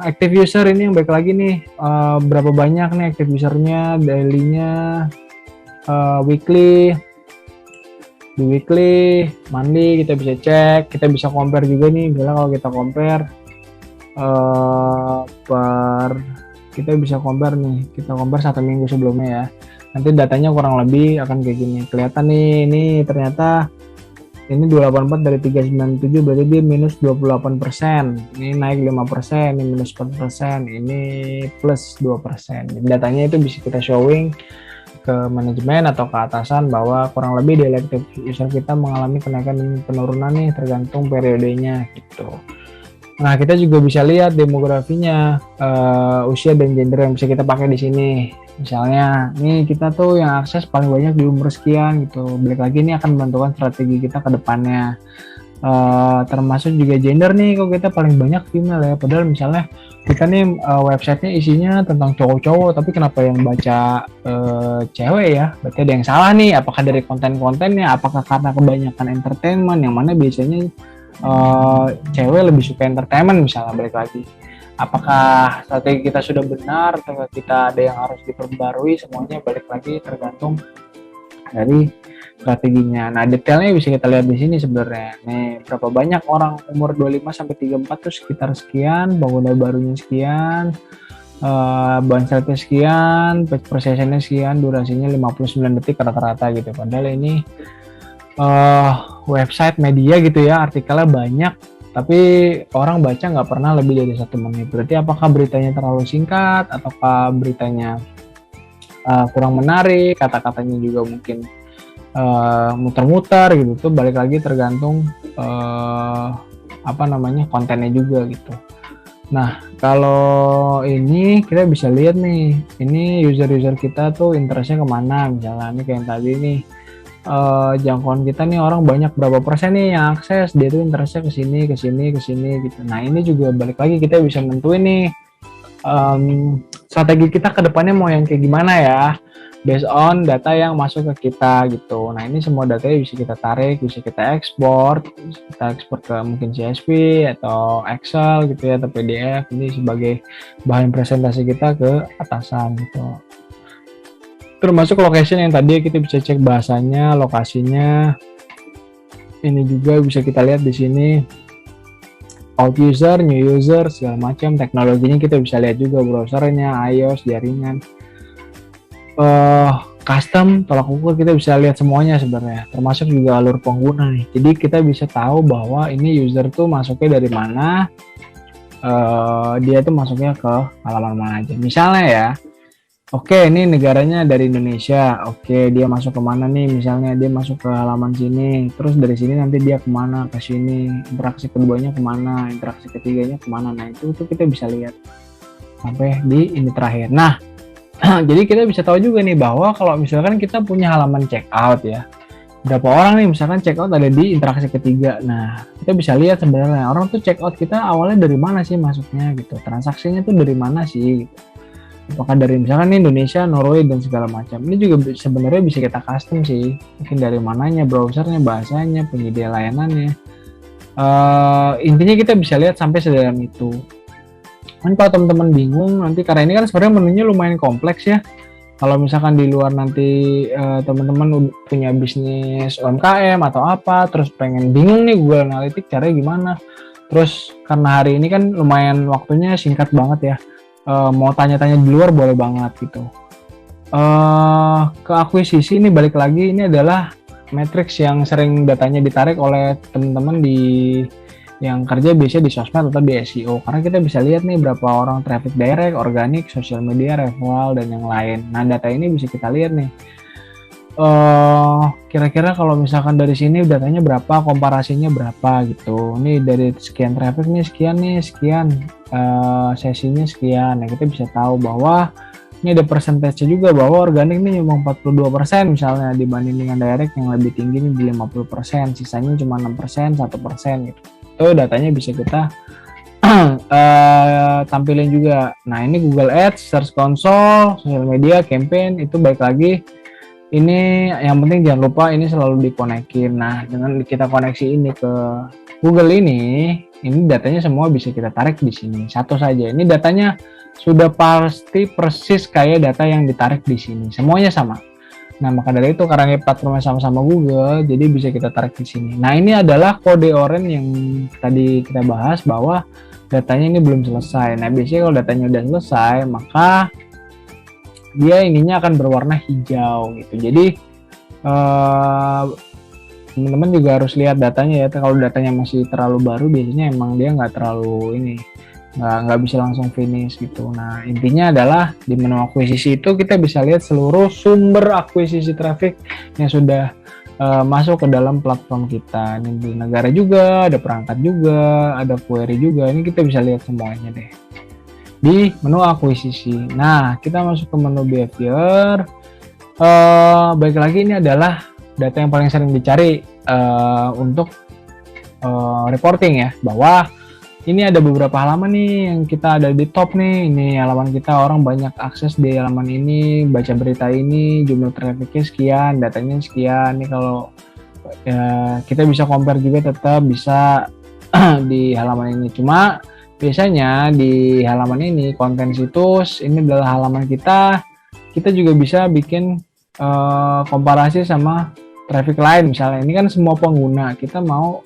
active user ini yang baik lagi nih, berapa banyak nih active usernya, daily-nya, weekly, di weekly, monthly kita bisa cek, kita bisa compare juga nih. Misalnya kalau kita compare kita bisa compare nih, kita compare 1 minggu sebelumnya ya. Nanti datanya kurang lebih akan kayak gini, kelihatan nih, ini ternyata ini 284 dari 397 berarti dia minus 28%. Ini naik 5%, ini minus 4%, ini plus 2%. Datanya itu bisa kita showing ke manajemen atau ke atasan bahwa kurang lebih daily active user kita mengalami kenaikan dan penurunan nih tergantung periodenya gitu. Nah, kita juga bisa lihat demografinya, usia dan gender yang bisa kita pakai di sini. Misalnya, nih kita tuh yang akses paling banyak di umur sekian gitu. Balik lagi ini akan menentukan strategi kita ke depannya. Termasuk juga gender nih, kok kita paling banyak female ya. Padahal misalnya kita nih websitenya isinya tentang cowok-cowok, tapi kenapa yang baca cewek ya? Berarti ada yang salah nih. Apakah dari konten-kontennya? Apakah karena kebanyakan entertainment? Yang mana biasanya cewek lebih suka entertainment misalnya, balik lagi. Apakah strategi kita sudah benar atau kita ada yang harus diperbarui, semuanya balik lagi tergantung dari strateginya. Nah, detailnya bisa kita lihat di sini sebenarnya. Nih, berapa banyak orang umur 25 sampai 34 tuh sekitar sekian, pengguna barunya sekian, bansretnya sekian, page processingnya sekian, durasinya 59 detik rata-rata gitu. Padahal ini website media gitu ya, artikelnya banyak, tapi orang baca nggak pernah lebih dari 1 menit. Berarti apakah beritanya terlalu singkat, ataukah beritanya kurang menarik, kata-katanya juga mungkin muter-muter gitu. Tuh balik lagi tergantung kontennya juga gitu. Nah, kalau ini kita bisa lihat nih, ini user-user kita tuh interestnya kemana. Misalnya ini kayak yang tadi nih, jangkauan kita nih orang banyak berapa persen nih yang akses, dia tuh interestnya ke sini gitu. Nah ini juga balik lagi kita bisa nentuin nih strategi kita ke depannya mau yang kayak gimana ya, based on data yang masuk ke kita gitu. Nah ini semua datanya bisa kita tarik, bisa kita ekspor ke mungkin CSV atau Excel gitu ya, atau PDF. Ini sebagai bahan presentasi kita ke atasan gitu. Termasuk location yang tadi kita bisa cek bahasanya, lokasinya. Ini juga bisa kita lihat di sini. Out user, new user, segala macam. Teknologinya kita bisa lihat juga, browsernya, iOS, jaringan. custom, tolak ukur kita bisa lihat semuanya sebenarnya, termasuk juga alur pengguna nih. Jadi kita bisa tahu bahwa ini user tuh masuknya dari mana, dia tuh masuknya ke halaman mana aja. Misalnya ya, oke, ini negaranya dari Indonesia. Oke, dia masuk ke mana nih? Misalnya dia masuk ke halaman sini. Terus dari sini nanti dia kemana? Ke sini. Interaksi keduanya kemana? Interaksi ketiganya kemana? Nah, itu tuh kita bisa lihat sampai di ini terakhir. Nah, jadi kita bisa tahu juga nih bahwa kalau misalkan kita punya halaman checkout ya, berapa orang nih misalkan checkout ada di interaksi ketiga. Nah, kita bisa lihat sebenarnya orang tuh checkout kita awalnya dari mana sih masuknya gitu. Transaksinya tuh dari mana sih gitu. Apakah dari misalkan nih Indonesia, Norway dan segala macam. Ini juga sebenarnya bisa kita custom sih. Mungkin dari mananya, browsernya, bahasanya, penyedia layanannya. Intinya kita bisa lihat sampai sedalam itu. Kan kalau teman-teman bingung nanti, karena ini kan sebenarnya menunya lumayan kompleks ya. Kalau misalkan di luar nanti teman-teman punya bisnis UMKM atau apa, terus pengen bingung nih Google Analytics caranya gimana. Terus karena hari ini kan lumayan waktunya singkat banget ya, mau tanya-tanya di luar boleh banget gitu. Ke akuisisi ini balik lagi, ini adalah matriks yang sering datanya ditarik oleh teman-teman di yang kerja biasanya di sosmed atau di SEO, karena kita bisa lihat nih berapa orang traffic direct, organik, sosial media, referral, dan yang lain. Nah, data ini bisa kita lihat nih. Kira-kira kalau misalkan dari sini datanya berapa, komparasinya berapa gitu. Ini dari sekian traffic nih, sekian, sesinya sekian. Nah, kita bisa tahu bahwa ini ada persentase juga bahwa organik ini cuma 42% misalnya dibanding dengan direct yang lebih tinggi ini di 50%, sisanya cuma 6%, 1% gitu. Itu datanya bisa kita tampilin juga. Nah, ini Google Ads, Search Console, sosial media, campaign, itu baik lagi. Ini yang penting jangan lupa ini selalu dikonekin. Nah, dengan kita koneksi ini ke Google ini datanya semua bisa kita tarik di sini. Satu saja. Ini datanya sudah pasti persis kayak data yang ditarik di sini. Semuanya sama. Nah, maka dari itu karena platformnya sama-sama Google, jadi bisa kita tarik di sini. Nah, ini adalah kode orange yang tadi kita bahas bahwa datanya ini belum selesai. Nah, biasanya kalau datanya udah selesai, maka dia ininya akan berwarna hijau gitu. Jadi teman-teman juga harus lihat datanya ya. Kalau datanya masih terlalu baru, biasanya emang dia nggak terlalu ini, nggak bisa langsung finish gitu. Nah, intinya adalah di menu akuisisi itu kita bisa lihat seluruh sumber akuisisi traffic yang sudah masuk ke dalam platform kita. Ini di negara juga, ada perangkat juga, ada query juga. Ini kita bisa lihat semuanya deh di menu akuisisi. Nah, kita masuk ke menu behavior. Baik lagi, ini adalah data yang paling sering dicari untuk reporting ya, bahwa ini ada beberapa halaman nih yang kita ada di top nih. Ini halaman kita, orang banyak akses di halaman ini, baca berita ini, jumlah trafficnya sekian, datanya sekian. Ini kalau kita bisa compare juga, tetap bisa di halaman ini. Cuma biasanya di halaman ini, konten situs, ini adalah halaman kita. Kita juga bisa bikin komparasi sama traffic lain. Misalnya ini kan semua pengguna, kita mau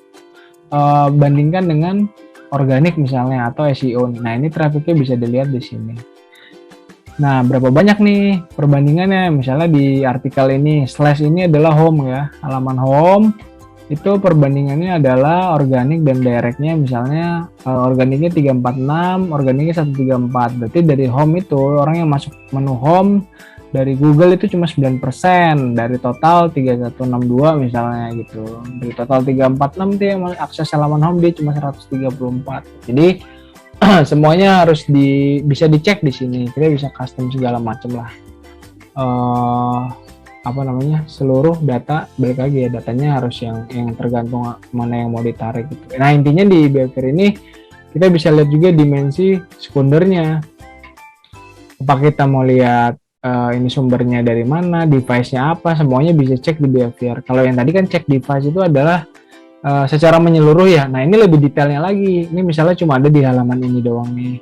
bandingkan dengan organik misalnya atau SEO. Nah, ini trafficnya bisa dilihat di sini. Nah, berapa banyak nih perbandingannya? Misalnya di artikel ini, slash ini adalah home ya, halaman home. Itu perbandingannya adalah organik dan directnya, misalnya organiknya 346, organiknya 134. Berarti dari home itu, orang yang masuk menu home dari Google itu cuma 9%, dari total 3162 misalnya gitu. Dari total 346 dia yang akses halaman home dia cuma 134. Jadi semuanya harus bisa dicek di sini. Kita bisa custom segala macam lah. Seluruh data, balik lagi ya, datanya harus yang tergantung mana yang mau ditarik gitu. Nah, intinya di behavior ini kita bisa lihat juga dimensi sekundernya. Apa kita mau lihat ini sumbernya dari mana, device-nya apa, semuanya bisa cek di behavior. Kalau yang tadi kan cek device itu adalah secara menyeluruh ya. Nah, ini lebih detailnya lagi. Ini misalnya cuma ada di halaman ini doang nih.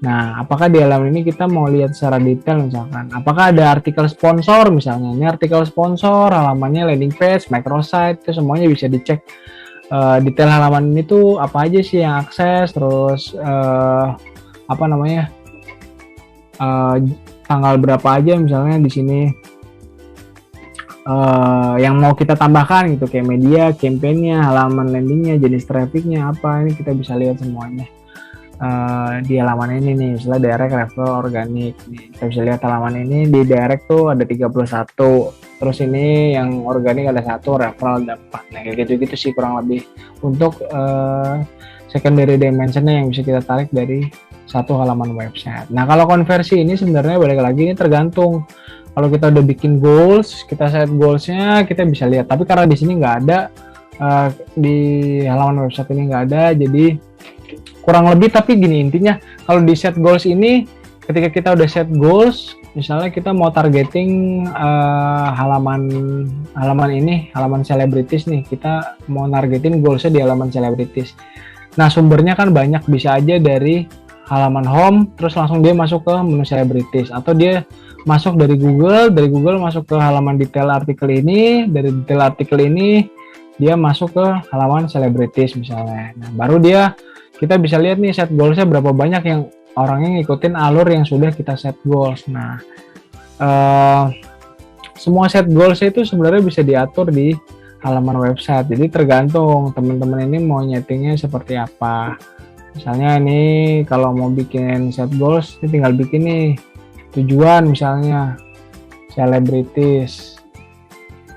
Nah, apakah di halaman ini kita mau lihat secara detail misalkan? Apakah ada artikel sponsor misalnya? Ini artikel sponsor, halamannya landing page, microsite, itu semuanya bisa dicek. Detail halaman ini tuh apa aja sih yang akses, terus tanggal berapa aja misalnya di sini. yang mau kita tambahkan gitu, kayak media, campaign-nya, halaman landingnya, jenis trafficnya apa, ini kita bisa lihat semuanya di halaman ini nih. Misalnya direct, referral, organik nih, kita bisa lihat halaman ini. Di direct tuh ada 31, terus ini yang organik ada 1, referral ada 4. Nah kayak gitu-gitu sih kurang lebih untuk secondary dimensionnya yang bisa kita tarik dari satu halaman website. Nah kalau konversi ini sebenarnya balik lagi, ini tergantung. Kalau kita udah bikin goals, kita set goalsnya, kita bisa lihat. Tapi karena di sini nggak ada, di halaman website ini nggak ada, jadi kurang lebih. Tapi gini intinya, kalau di set goals ini, ketika kita udah set goals, misalnya kita mau targeting halaman ini, halaman celebrities nih, kita mau targeting goalsnya di halaman celebrities. Nah sumbernya kan banyak, bisa aja dari halaman home, terus langsung dia masuk ke menu celebrities, atau dia masuk dari Google masuk ke halaman detail artikel ini, dari detail artikel ini dia masuk ke halaman celebrities misalnya. Nah, baru kita bisa lihat nih set goalsnya berapa banyak yang orangnya ngikutin alur yang sudah kita set goals. Nah, semua set goalsnya itu sebenarnya bisa diatur di halaman website. Jadi tergantung teman-teman ini mau nyetingnya seperti apa. Misalnya ini kalau mau bikin set goals, ini tinggal bikin nih tujuan misalnya celebrities.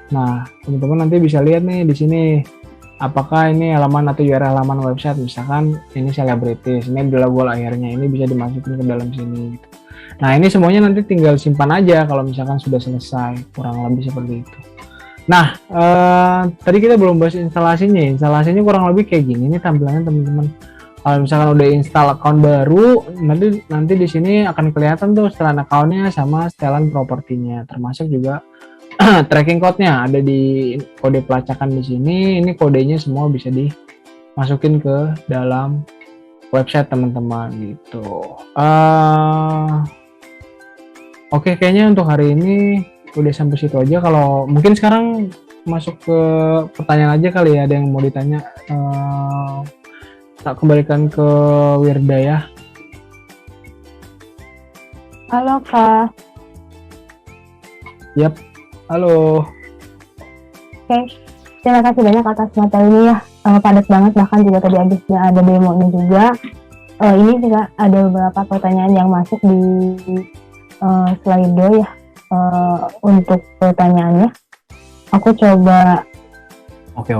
Nah, teman-teman nanti bisa lihat nih di sini apakah ini halaman atau URL halaman website. Misalkan ini celebrities, ini adalah goal akhirnya, ini bisa dimasukin ke dalam sini gitu. Nah, ini semuanya nanti tinggal simpan aja kalau misalkan sudah selesai, kurang lebih seperti itu. Nah, tadi kita belum bahas instalasinya. Instalasinya kurang lebih kayak gini nih tampilannya teman-teman. Kalau misalkan udah install account baru, nanti di sini akan kelihatan tuh setelan accountnya sama setelan propertinya, termasuk juga tracking code-nya ada di kode pelacakan di sini. Ini kodenya semua bisa dimasukin ke dalam website teman-teman gitu. Oke, kayaknya untuk hari ini udah sampai situ aja. Kalau mungkin sekarang masuk ke pertanyaan aja kali ya, ada yang mau ditanya. Tak kembalikan ke Wirda ya. Halo Kak. Yap, halo. Oke, terima kasih banyak atas materi ya. Padat banget, bahkan juga tadi habisnya ada demonya juga. Ini juga ada beberapa pertanyaan yang masuk di Slido ya. Untuk pertanyaannya, aku coba. Oke.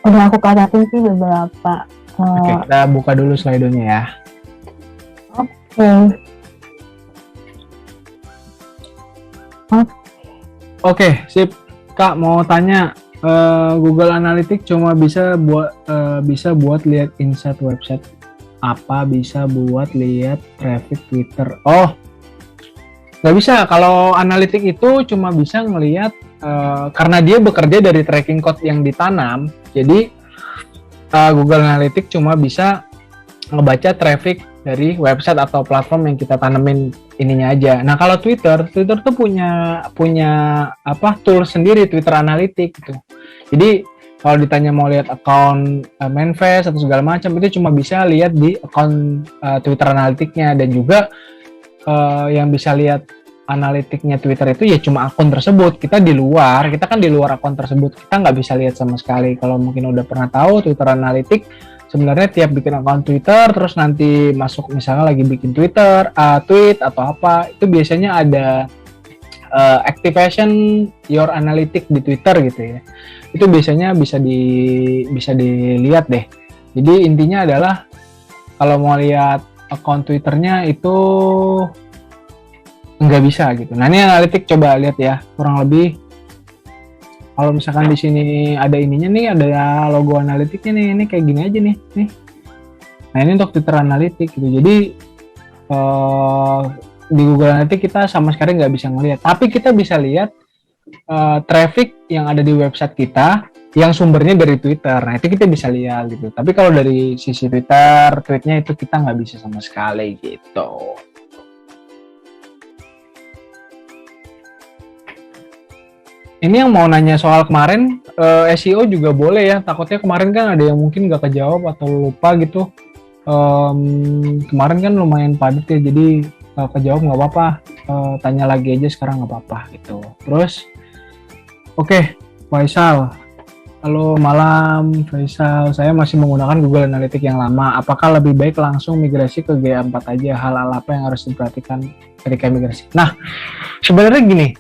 Udah aku katain sih beberapa. Oke, kita buka dulu Slido-nya ya. Oke, sip. Kak mau tanya, Google Analytics cuma bisa buat lihat insight website, apa bisa buat lihat traffic Twitter? Oh, nggak bisa. Kalau Analytics itu cuma bisa ngelihat karena dia bekerja dari tracking code yang ditanam, jadi Google Analytics cuma bisa ngebaca traffic dari website atau platform yang kita tanemin ininya aja. Nah kalau Twitter tuh punya tool sendiri, Twitter Analytics gitu. Jadi kalau ditanya mau lihat account manifest atau segala macam, itu cuma bisa lihat di account Twitter Analytics-nya. Dan juga yang bisa lihat analitiknya Twitter itu ya cuma akun tersebut. Kita kan di luar akun tersebut, kita nggak bisa lihat sama sekali. Kalau mungkin udah pernah tahu Twitter Analytics, sebenarnya tiap bikin akun Twitter terus nanti masuk misalnya lagi bikin Twitter tweet atau apa, itu biasanya ada activation your analytics di Twitter gitu ya. Itu biasanya bisa dilihat deh. Jadi intinya adalah kalau mau lihat akun Twitternya itu nggak bisa gitu. Nah ini analitik coba lihat ya, kurang lebih kalau misalkan di sini ada ininya nih, ada logo analitiknya nih, ini kayak gini aja nih. Nah ini untuk Twitter Analytics gitu. Jadi di Google Analytics kita sama sekali nggak bisa ngelihat, tapi kita bisa lihat traffic yang ada di website kita yang sumbernya dari Twitter. Nah itu kita bisa lihat gitu. Tapi kalau dari sisi Twitter, tweetnya itu kita nggak bisa sama sekali gitu. Ini yang mau nanya soal kemarin, SEO juga boleh ya. Takutnya kemarin kan ada yang mungkin nggak kejawab atau lupa gitu. Kemarin kan lumayan padat ya, jadi kejawab nggak apa-apa. Tanya lagi aja sekarang nggak apa-apa gitu. Terus Oke, Faisal. Halo malam, Faisal. Saya masih menggunakan Google Analytics yang lama. Apakah lebih baik langsung migrasi ke GA4 aja? Hal-hal apa yang harus diperhatikan ketika migrasi? Nah, sebenarnya gini,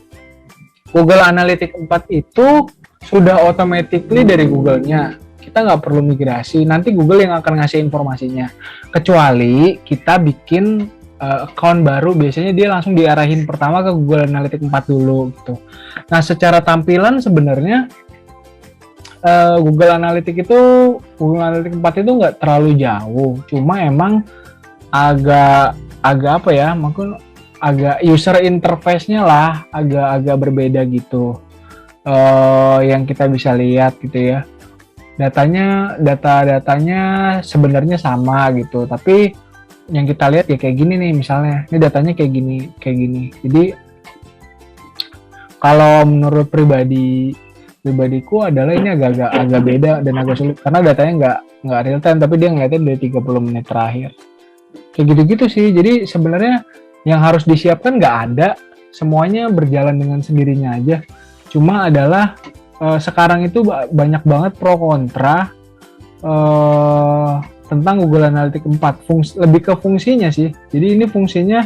Google Analytics 4 itu sudah automatically dari Google-nya. Kita nggak perlu migrasi, nanti Google yang akan ngasih informasinya. Kecuali kita bikin account baru, biasanya dia langsung diarahin pertama ke Google Analytics 4 dulu gitu. Nah, secara tampilan sebenarnya Google Analytics 4 itu nggak terlalu jauh, cuma emang agak apa ya, mungkin agak user interface-nya lah agak berbeda gitu, yang kita bisa lihat gitu ya. Datanya sebenarnya sama gitu, tapi yang kita lihat ya kayak gini nih, misalnya ini datanya kayak gini. Jadi kalau menurut pribadiku adalah ini agak beda dan agak sulit karena datanya nggak real time, tapi dia ngeliatin dari 30 menit terakhir kayak gitu-gitu sih. Jadi sebenarnya yang harus disiapkan nggak ada, semuanya berjalan dengan sendirinya aja. Cuma adalah sekarang itu banyak banget pro kontra tentang Google Analytics 4, lebih ke fungsinya sih. Jadi ini fungsinya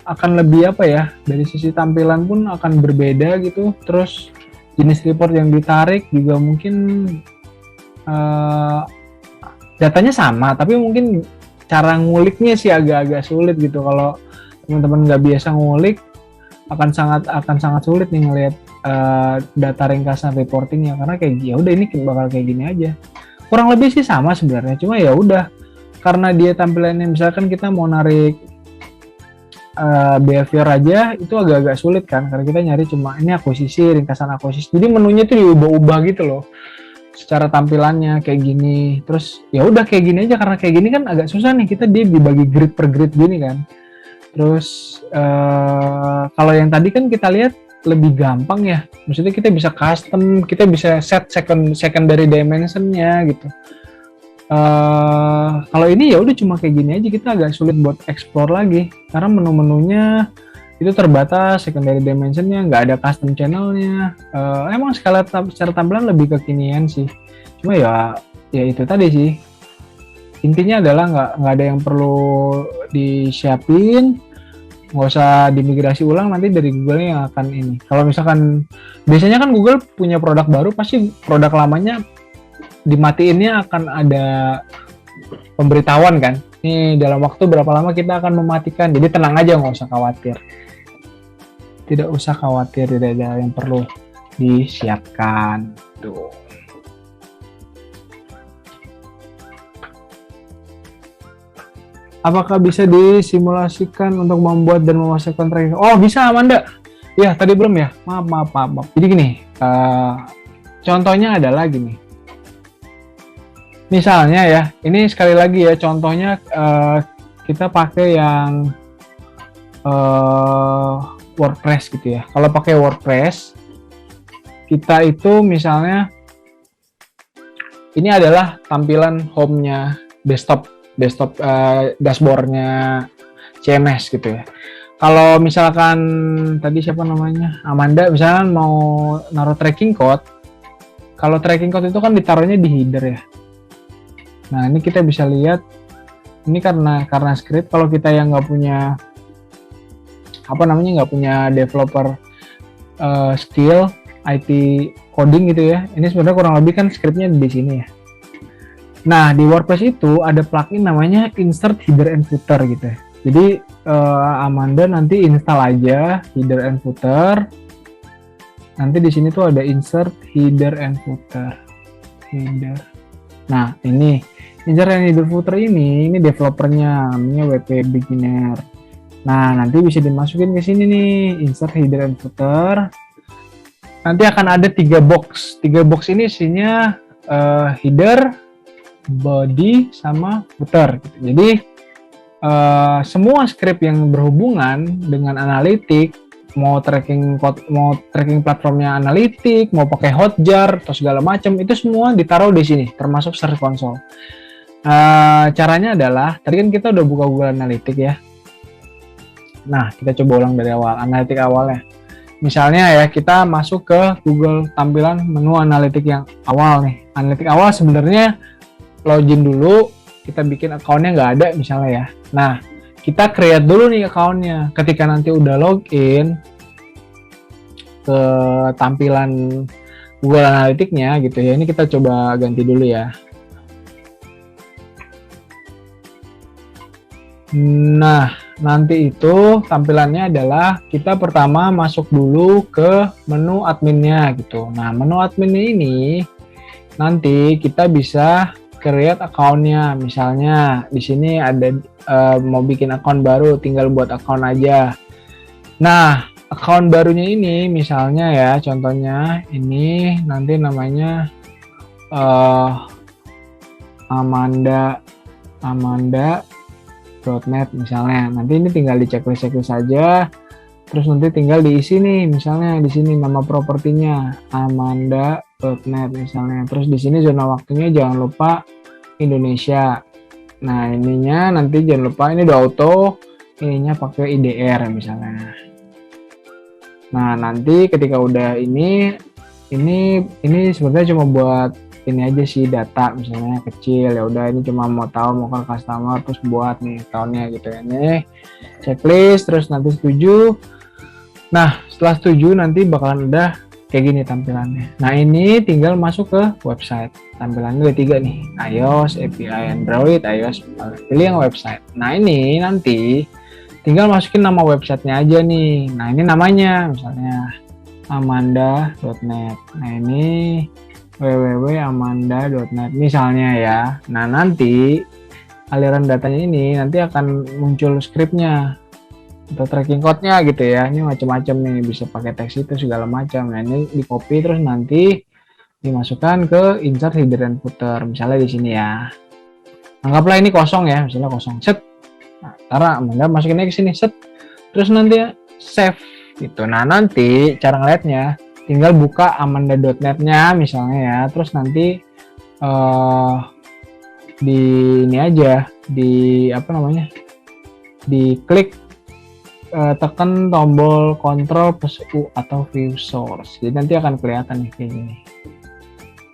akan lebih apa ya, dari sisi tampilan pun akan berbeda gitu. Terus jenis report yang ditarik juga mungkin datanya sama, tapi mungkin cara nguliknya sih agak-agak sulit gitu. Kalau teman-teman nggak biasa ngulik, akan sangat sulit nih ngelihat data ringkasan reportingnya, karena kayak ya udah ini bakal kayak gini aja. Kurang lebih sih sama sebenarnya, cuma ya udah karena dia tampilannya, misalkan kita mau narik behavior aja itu agak-agak sulit kan, karena kita nyari cuma ini akuisisi, ringkasan akuisisi, jadi menunya tuh diubah-ubah gitu loh secara tampilannya kayak gini. Terus ya udah kayak gini aja, karena kayak gini kan agak susah nih, kita dia dibagi grid per grid gini kan. Terus kalau yang tadi kan kita lihat lebih gampang ya, maksudnya kita bisa custom, kita bisa set secondary dimensionnya gitu. Kalau ini ya udah cuma kayak gini aja, kita agak sulit buat explore lagi karena menu-menunya itu terbatas, secondary dimensionnya nggak ada, custom channelnya. Emang secara tampilan lebih kekinian sih, cuma ya itu tadi sih, intinya adalah nggak ada yang perlu disiapin, nggak usah dimigrasi ulang, nanti dari Google yang akan ini. Kalau misalkan biasanya kan Google punya produk baru, pasti produk lamanya dimatiinnya akan ada pemberitahuan kan, ini dalam waktu berapa lama kita akan mematikan. Jadi tenang aja, nggak usah khawatir, tidak ada yang perlu disiapkan tuh. Apakah bisa disimulasikan untuk membuat dan memasukkan tracking? Oh bisa, Amanda. Ya tadi belum ya. Maaf. Jadi gini, contohnya adalah gini. Misalnya ya, ini sekali lagi ya contohnya, kita pakai yang WordPress gitu ya. Kalau pakai WordPress, kita itu misalnya ini adalah tampilan home-nya desktop dashboard-nya CMS gitu ya. Kalau misalkan tadi siapa namanya, Amanda, misalkan mau naruh tracking code, kalau tracking code itu kan ditaruhnya di header ya. Nah ini kita bisa lihat, ini karena script. Kalau kita yang nggak punya nggak punya developer skill IT coding gitu ya, ini sebenarnya kurang lebih kan scriptnya di sini ya. Nah, di WordPress itu ada plugin namanya Insert Header and Footer gitu ya. Jadi Amanda nanti install aja header and footer. Nanti di sini tuh ada Insert Header and Footer. Header. Nah, ini Insert and Header Footer ini developernya namanya WP Beginner. Nah, nanti bisa dimasukin ke sini nih, Insert Header and Footer. Nanti akan ada 3 box. 3 box ini isinya header, body, sama footer gitu. Jadi semua script yang berhubungan dengan analitik, mau tracking platformnya analitik, mau pakai Hotjar atau segala macam, itu semua ditaruh di sini, termasuk Search Console. Caranya adalah, tadi kan kita udah buka Google Analytics ya. Nah, kita coba ulang dari awal, analitik awalnya. misalnya ya kita masuk ke Google tampilan menu analitik yang awal nih. Analitik awal sebenarnya login dulu, kita bikin akunnya nggak ada misalnya ya. Nah, kita create dulu nih akunnya. Ketika nanti udah login ke tampilan Google Analytics-nya gitu ya. Ini kita coba ganti dulu ya. Nah, nanti itu tampilannya adalah kita pertama masuk dulu ke menu adminnya gitu. Nah, menu adminnya ini nanti kita bisa create account-nya. Misalnya di sini ada mau bikin account baru, tinggal buat account aja. Nah, account barunya ini misalnya ya, contohnya ini nanti namanya Amanda.net misalnya. Nanti ini tinggal di checklist saja. Terus nanti tinggal diisi nih, misalnya di sini nama propertinya Amanda.net misalnya. Terus di sini zona waktunya jangan lupa Indonesia. Nah, ininya nanti jangan lupa ini udah auto, ininya pakai IDR misalnya. Nah, nanti ketika udah ini sebenarnya cuma buat ini aja sih, data misalnya kecil, ya udah ini cuma mau tahu mau ke customer terus buat nih account-nya gitu ya. Nih checklist, terus nanti setuju. Nah, setelah setuju nanti bakalan udah kayak gini tampilannya. Nah, ini tinggal masuk ke website. Tampilannya ada 3 nih, iOS, API Android, iOS, pilih yang website. Nah, ini nanti tinggal masukin nama websitenya aja nih. Nah, ini namanya misalnya Amanda.net. Nah, ini www.amanda.net misalnya ya. Nah, nanti aliran datanya ini nanti akan muncul scriptnya atau tracking code-nya gitu ya. Ini macam-macam nih, bisa pakai teks itu segala macam. Nah, ini di copy terus nanti dimasukkan ke insert header and footer. Misalnya di sini ya. Anggaplah ini kosong ya, misalnya kosong. Set. Nah, Tara Amanda masukinnya ke sini, set. Terus nanti save gitu. Nah, nanti cara ngeliatnya tinggal buka amanda.net-nya misalnya ya, terus nanti di ini aja, di apa namanya, di klik tekan tombol control plus U atau view source, jadi nanti akan kelihatan nih kayak gini.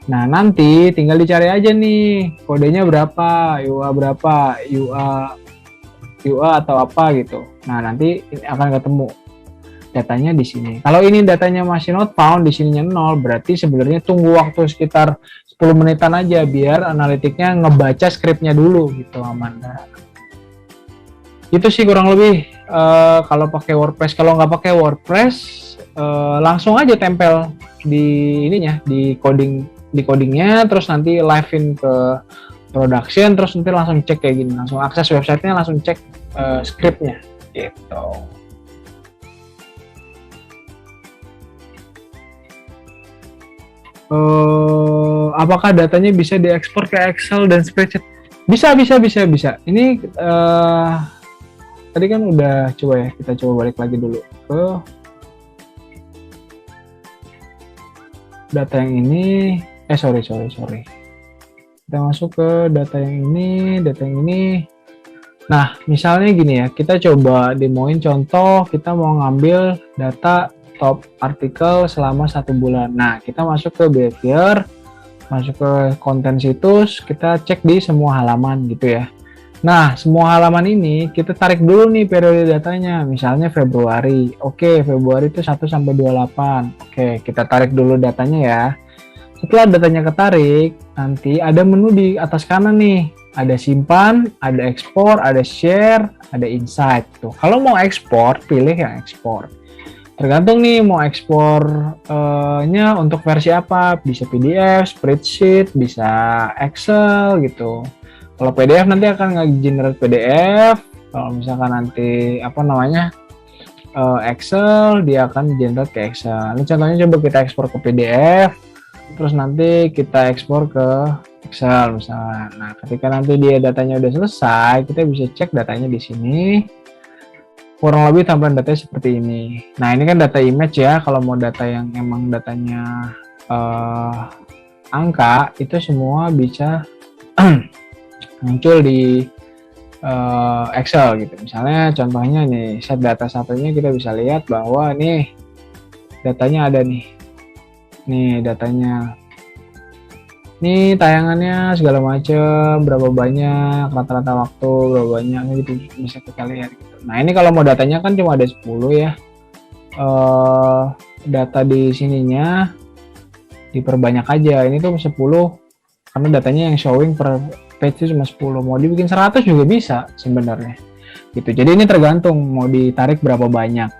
Nah, nanti tinggal dicari aja nih kodenya berapa, UA berapa, UA atau apa gitu. Nah, nanti akan ketemu datanya di sini. Kalau ini datanya masih not found, di sininya 0, berarti sebenarnya tunggu waktu sekitar 10 menitan aja biar analitiknya ngebaca skripnya dulu gitu, Amanda. Itu sih kurang lebih kalau pakai WordPress. Kalau nggak pakai WordPress, langsung aja tempel di ininya, di codingnya, terus nanti live-in ke production, terus nanti langsung cek kayak gini, langsung akses websitenya, langsung cek skripnya gitu. Apakah datanya bisa diekspor ke Excel dan spreadsheet? Bisa. Ini tadi kan udah coba ya, kita coba balik lagi dulu ke data yang ini. Sorry. Kita masuk ke data yang ini. Nah, misalnya gini ya, kita coba demoin contoh, kita mau ngambil data top artikel selama 1 bulan. Nah, kita masuk ke behavior, masuk ke konten situs, kita cek di semua halaman gitu ya. Nah, semua halaman ini kita tarik dulu nih periode datanya, misalnya Februari. Oke, Februari itu 1 sampai 28. Oke, kita tarik dulu datanya ya. Setelah datanya ketarik, nanti ada menu di atas kanan nih. Ada simpan, ada ekspor, ada share, ada insight. Tuh, kalau mau ekspor, pilih yang ekspor. Tergantung nih mau ekspornya untuk versi apa, bisa PDF, spreadsheet, bisa Excel gitu. Kalau PDF nanti akan nge-generate PDF, kalau misalkan nanti Excel, dia akan generate ke Excel. Ini contohnya coba kita ekspor ke PDF, terus nanti kita ekspor ke Excel misalnya. Nah, ketika nanti dia datanya udah selesai, kita bisa cek datanya di sini. Kurang lebih tampilan datanya seperti ini. Nah, ini kan data image ya. Kalau mau data yang emang datanya angka, itu semua bisa muncul di Excel gitu. Misalnya contohnya nih, set data satunya kita bisa lihat bahwa nih datanya ada nih. Nih datanya. Nih tayangannya segala macam, berapa banyak, rata-rata waktu, berapa banyak gitu bisa kita lihat gitu. Nah, ini kalau mau datanya kan cuma ada 10 ya. Data di sininya diperbanyak aja. Ini tuh 10 karena datanya yang showing per page itu cuma 10. Mau dibikin 100 juga bisa sebenarnya. Gitu. Jadi ini tergantung mau ditarik berapa banyak.